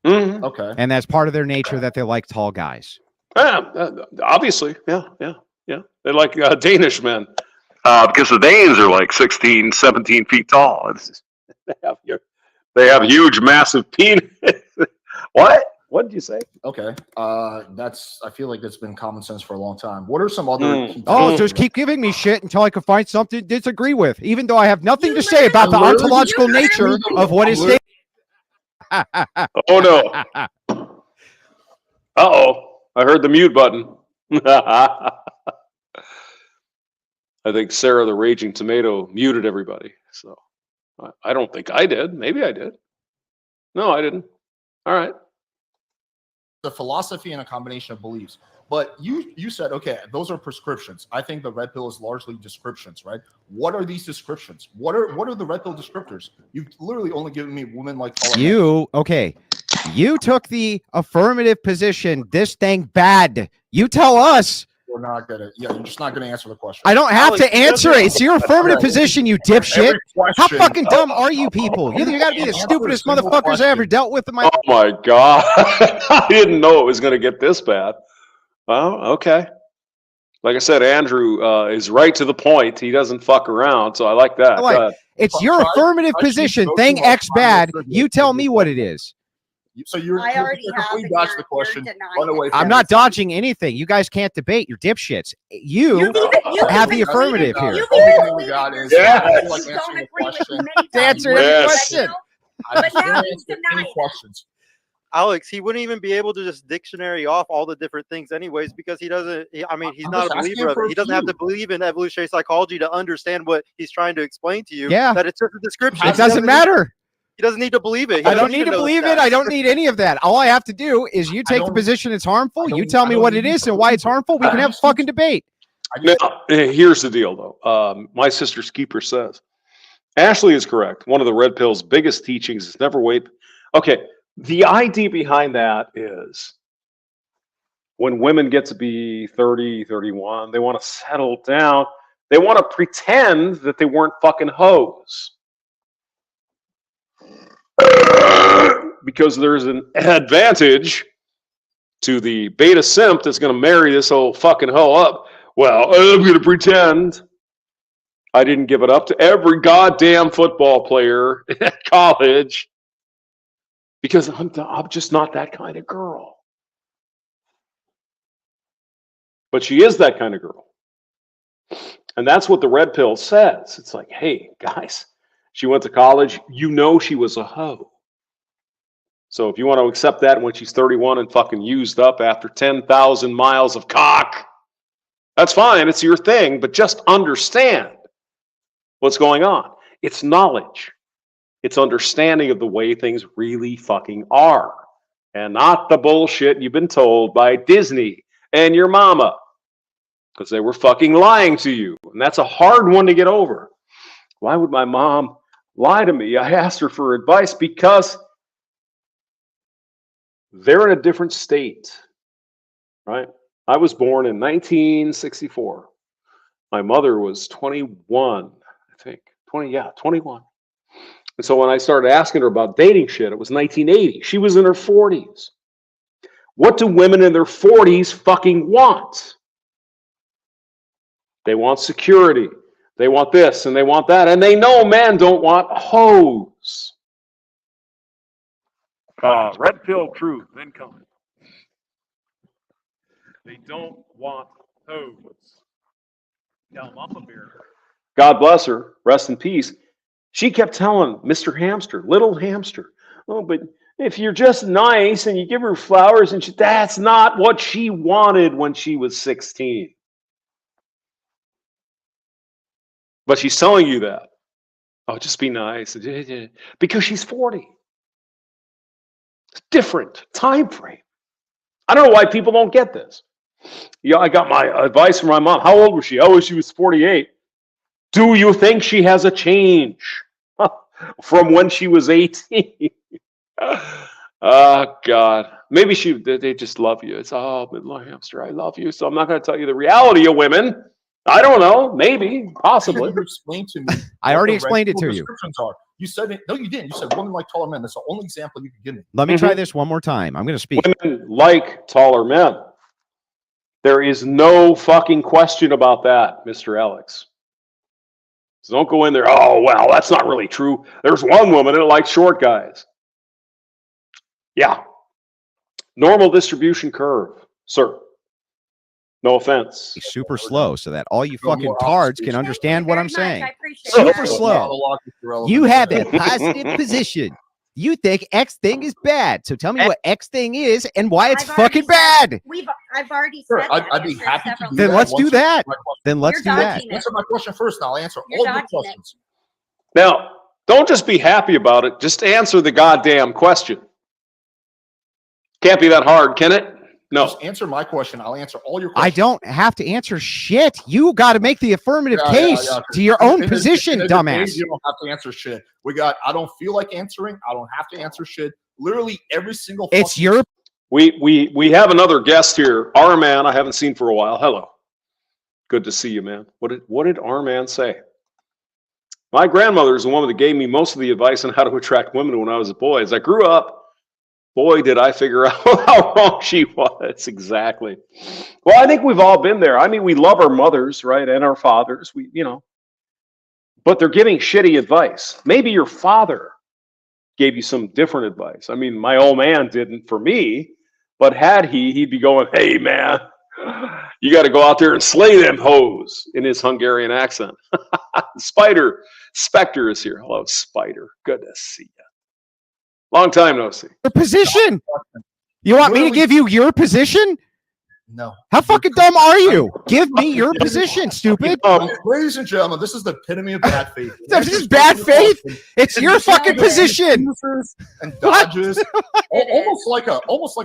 Mm-hmm. Okay, and that's part of their nature that they like tall guys. Obviously, yeah. They like Danish men because the Danes are like 16, 17 feet tall. They have huge, massive penis. What? What did you say? Okay. I feel like that's been common sense for a long time. What are some other just keep giving me shit until I can find something to disagree with, even though I have nothing to say about the ontological nature of what is stated. Oh no. Uh-oh. I heard the mute button. I think Sarah the Raging Tomato muted everybody. So I don't think I did. Maybe I did. No, I didn't. All right. The philosophy and a combination of beliefs. But you said, okay, those are prescriptions. I think the red pill is largely descriptions, right? What are these descriptions? What are the red pill descriptors? You've literally only given me women like you. Okay. You took the affirmative position. This thing bad. You tell us. We're not gonna. Yeah, you're just not gonna answer the question. I don't have to answer it. It's your affirmative position, you dipshit. How fucking dumb are you people? You gotta be the stupidest motherfuckers I ever dealt with in my. Oh my God! I didn't know it was gonna get this bad. Oh, okay. Like I said, Andrew is right to the point. He doesn't fuck around, so I like that. It's your affirmative position. Thing X bad. You tell me what it is. So you're completely dodged the question. I'm not dodging anything. You guys can't debate. You're dipshits. You have the affirmative here. Answer every question. But now he's denying questions. Alex, he wouldn't even be able to just dictionary off all the different things anyways, because he doesn't, he's not a believer of it. He doesn't have to believe in evolutionary psychology to understand what he's trying to explain to you. Yeah. That it's just a description. It doesn't matter. He doesn't need to believe it. I don't need to believe it. I don't need any of that. All I have to do is you take the position it's harmful. You tell me what it is and why it's harmful. We can have a fucking debate. Now, here's the deal, though. My sister Skeeper says, Ashley is correct. One of the red pill's biggest teachings is never wait. Okay, the idea behind that is when women get to be 30, 31, they want to settle down. They want to pretend that they weren't fucking hoes. Because there's an advantage to the beta simp that's going to marry this old fucking hoe up Well, I'm going to pretend I didn't give it up to every goddamn football player at college because I'm just not that kind of girl. But she is that kind of girl. And that's what the red pill says. It's like, hey, guys, she went to college. You know she was a hoe. So if you want to accept that when she's 31 and fucking used up after 10,000 miles of cock, that's fine. It's your thing. But just understand what's going on. It's knowledge. It's understanding of the way things really fucking are. And not the bullshit you've been told by Disney and your mama. Because they were fucking lying to you. And that's a hard one to get over. Why would my mom lie to me? I asked her for advice because they're in a different state, right? I was born in 1964. My mother was 21, I think. 21. And so when I started asking her about dating shit, it was 1980. She was in her 40s. What do women in their 40s fucking want? They want security. They want this and they want that. And they know men don't want hoes. Red pill truth incoming. They don't want hoes. Now, Mama Bear, God bless her, rest in peace. She kept telling Mr. Hamster, little hamster, oh, but if you're just nice and you give her flowers and that's not what she wanted when she was 16. But she's telling you that. Oh, just be nice. Because she's 40. Different time frame. I don't know why people don't get this. Yeah, I got my advice from my mom. How old was she? Oh, she was 48. Do you think she has a change from when she was 18? Oh, God. Maybe they just love you. It's, oh, little hamster, I love you. So I'm not going to tell you the reality of women. I don't know. Maybe. Possibly. You explained to me. I already explained it to you. Are. You said it. No, you didn't. You said women like taller men. That's the only example you can give me. Let me try this one more time. I'm going to speak. Women like taller men. There is no fucking question about that, Mr. Alex. So don't go in there, oh, well, that's not really true. There's one woman that likes short guys. Yeah. Normal distribution curve, sir. No offense. Super slow so that all you fucking tards can understand what I'm saying. Super Super slow. You have a positive position. You think X thing is bad. So tell me what X thing is and why it's fucking bad. I've already said that. I'd be happy to do Then that. let's do that. Then let's do that. Answer my question first, and I'll answer all your questions. Now, don't just be happy about it. Just answer the goddamn question. Can't be that hard, can it? No. Just answer my question. I'll answer all your questions. I don't have to answer shit. You got to make the affirmative case to your own position, dumbass. You don't have to answer shit. I don't feel like answering. I don't have to answer shit. Literally every single. It's your. We have another guest here. Our man, I haven't seen for a while. Hello. Good to see you, man. What did our man say? My grandmother is the woman that gave me most of the advice on how to attract women when I was a boy. As I grew up, boy, did I figure out how wrong she was. Exactly. Well, I think we've all been there. I mean, we love our mothers, right? And our fathers, but they're giving shitty advice. Maybe your father gave you some different advice. I mean, my old man didn't for me, but had he'd be going, hey, man, you got to go out there and slay them hoes in his Hungarian accent. Spectre is here. Hello, Spider. Good to see you. Long time no see. Your position. You want me to give you your position? No. How fucking dumb are you? Give me your position, stupid. Ladies and gentlemen, this is the epitome of bad faith. This is bad faith? It's your fucking position. And dodges. almost like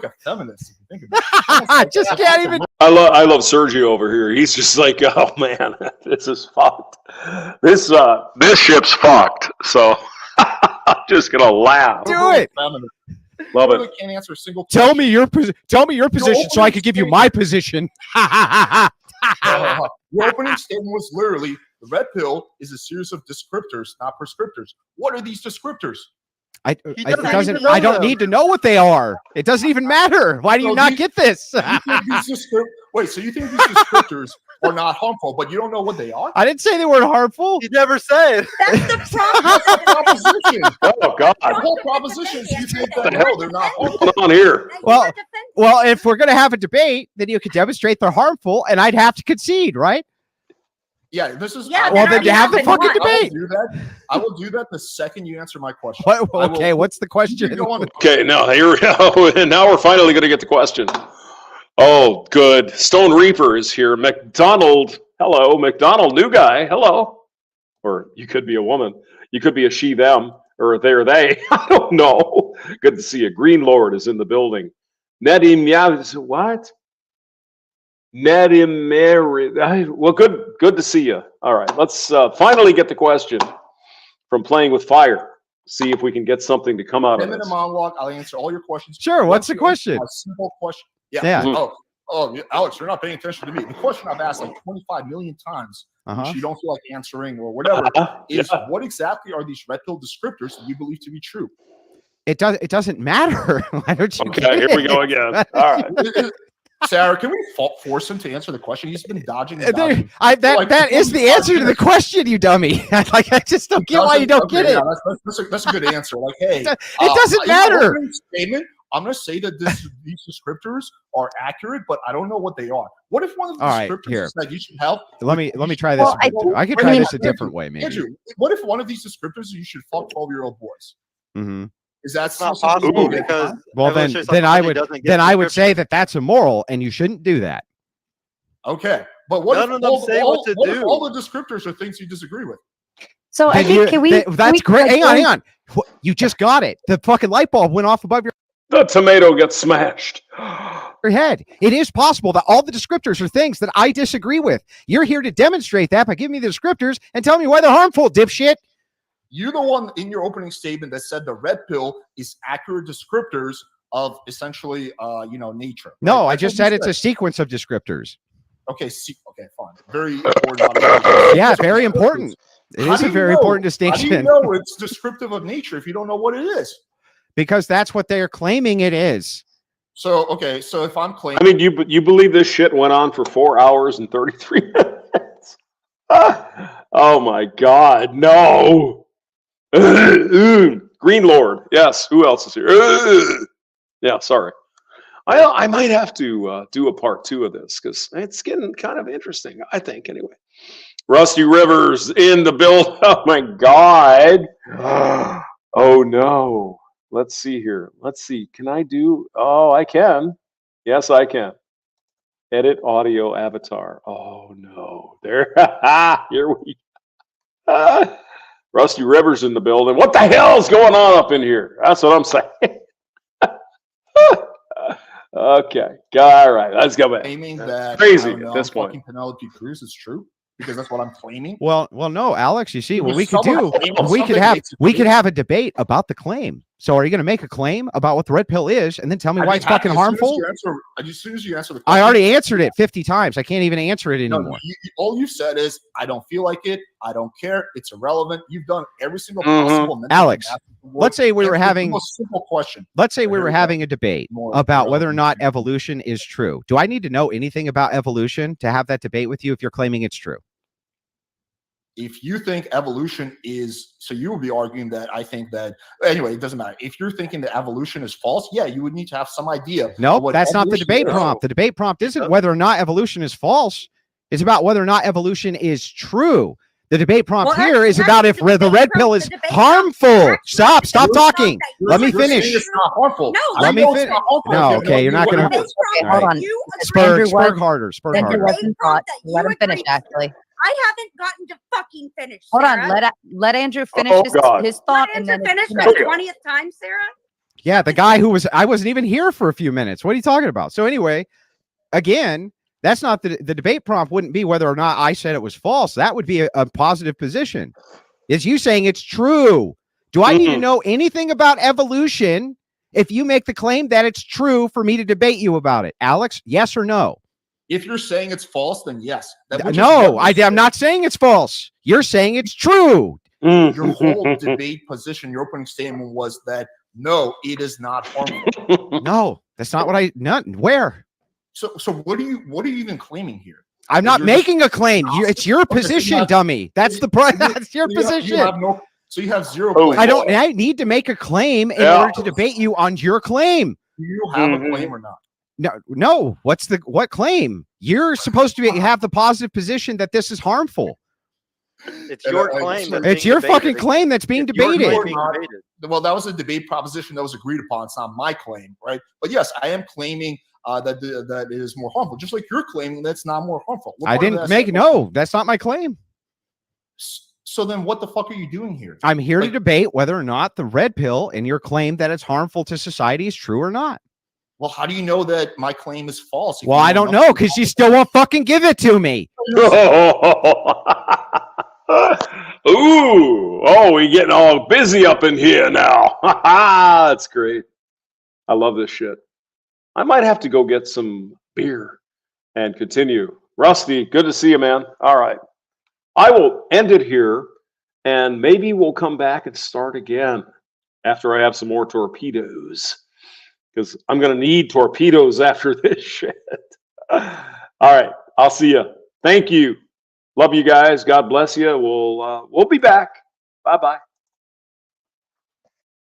a feminist, if you think about it. Just can't even. I love Sergio over here. He's just like, oh man, this is fucked. This ship's fucked. So I'm just gonna laugh. Do it. Love it. Can't answer a single question. Tell me your position so I could give you my position. Your opening statement was literally, the red pill is a series of descriptors, not prescriptors. What are these descriptors? I don't need to know what they are. It doesn't even matter. Why do you not get this? Wait, so you think these descriptors are not harmful, but you don't know what they are. I didn't say they weren't harmful. You never said. That's the problem. Proposition. Oh God. The whole proposition is you think that no, they're not harmful. What's on here? Well, if we're going to have a debate, then you could demonstrate they're harmful, and I'd have to concede, right? Yeah, this is. Yeah, well, then you have the fucking debate. I will do that the second you answer my question. Okay, what's the question? Okay, now here we go. And now we're finally going to get the question. Oh, good. Stone Reaper is here. McDonald, hello. McDonald, new guy, hello. Or you could be a woman. You could be a she, them, or they're they. I don't know. Good to see you. Green Lord is in the building. Nedim, what? Nedim Mary. Well, good to see you. All right, let's finally get the question from Playing with Fire. See if we can get something to come out of this. Monologue. I'll answer all your questions. Sure. What's the question? A simple question. Yeah. Oh, Alex, you're not paying attention to me. The question I've asked like 25 million times, which you don't feel like answering or whatever, is what exactly are these red pill descriptors that you believe to be true? It doesn't matter. Why don't you? Okay, here we go again. All right. Sarah, can we force him to answer the question? He's been dodging. That is the answer to the question, you dummy. I just don't get why you don't get it. Yeah, that's a good answer. Like, hey, it doesn't matter. Statement. I'm going to say that these descriptors are accurate, but I don't know what they are. What if one of the descriptors is that you should help? Let me try this. I could try this a different way, maybe. Andrew, what if one of these descriptors is you should fuck 12-year-old boys? Mm-hmm. Is that not possible? Because then I would say that that's immoral and you shouldn't do that. Okay, but what none of them say what to do? If all the descriptors are things you disagree with? So I think that's great. Hang on. You just got it. The fucking light bulb went off above your. The tomato gets smashed. Your head. It is possible that all the descriptors are things that I disagree with. You're here to demonstrate that by giving me the descriptors and tell me why they're harmful, dipshit. You're the one in your opening statement that said the red pill is accurate descriptors of essentially, nature. Right? No, I just said it's a sequence of descriptors. Okay, okay, fine. Very important. Yeah, very important. It is a very important distinction. How do you know it's descriptive of nature if you don't know what it is? Because that's what they're claiming it is. So if I'm claiming, I mean, you believe this shit went on for 4 hours and 33 minutes? Oh my God, no! Green Lord, yes. Who else is here? Yeah, sorry. I might have to do a part 2 of this because it's getting kind of interesting. I think anyway. Rusty Rivers in the build. Oh my God! Oh no. Let's see here. Let's see. Can I do? Oh, I can. Yes, I can. Edit audio avatar. Oh no. There. Here we. Rusty Rivers in the building. What the hell is going on up in here? That's what I'm saying. Okay. All right. Let's go back. Claiming that crazy at this point. Penelope Cruz is true because that's what I'm claiming. Well, no, Alex. You see, what we could do, we could have a debate about the claim. So, are you going to make a claim about what the red pill is, and then tell me why it's fucking harmful? As soon as you answer the question, I already answered it 50 times. I can't even answer it anymore. No, all you said is, I don't feel like it. I don't care. It's irrelevant. You've done every single possible. Alex, let's say we were having a simple question. Let's say we were having a debate about whether or not evolution is true. Do I need to know anything about evolution to have that debate with you if you're claiming it's true? If you think evolution is, so you would be arguing that I think that, anyway, it doesn't matter. If you're thinking that evolution is false, yeah, you would need to have some idea. No, that's not the debate prompt. The debate prompt isn't whether or not evolution is false. It's about whether or not evolution is true. The debate prompt here is about if the red pill is harmful. Stop talking. Let me finish. It's not harmful. No, let me finish. No, okay, you're not going to. Hold on. Spur harder. Let him finish, actually. I haven't gotten to fucking finish. Hold on, let Andrew finish his thought, and then finish for the 20th time, Sarah. Yeah, the guy I wasn't even here for a few minutes. What are you talking about? So anyway, again, that's not the debate prompt. Wouldn't be whether or not I said it was false. That would be a positive position. Is you saying it's true? Do I need to know anything about evolution if you make the claim that it's true for me to debate you about it, Alex? Yes or no? If you're saying it's false, then yes. No, I'm not saying it's false. You're saying it's true. Your whole debate position, your opening statement was that, no, it is not harmful. No, that's not what where? So what are you even claiming here? I'm not making a claim. It's your position, dummy. That's the that's your position. So you have 0 claims. I need to make a claim in order to debate you on your claim. Do you have a claim or not? No. What claim? You're supposed to have the positive position that this is harmful. It's your claim. It's your fucking claim that's being debated. Well, that was a debate proposition that was agreed upon. It's not my claim, right? But yes, I am claiming that it is more harmful, just like you're claiming that's not more harmful. That's not my claim. So then what the fuck are you doing here? I'm here to debate whether or not the red pill and your claim that it's harmful to society is true or not. Well, how do you know that my claim is false? Well, I don't know, because you still won't fucking give it to me. Ooh, we getting all busy up in here now. That's great. I love this shit. I might have to go get some beer and continue. Rusty, good to see you, man. All right. I will end it here, and maybe we'll come back and start again after I have some more torpedoes, because I'm going to need torpedoes after this shit. All right. I'll see you. Thank you. Love you guys. God bless you. We'll be back. Bye-bye.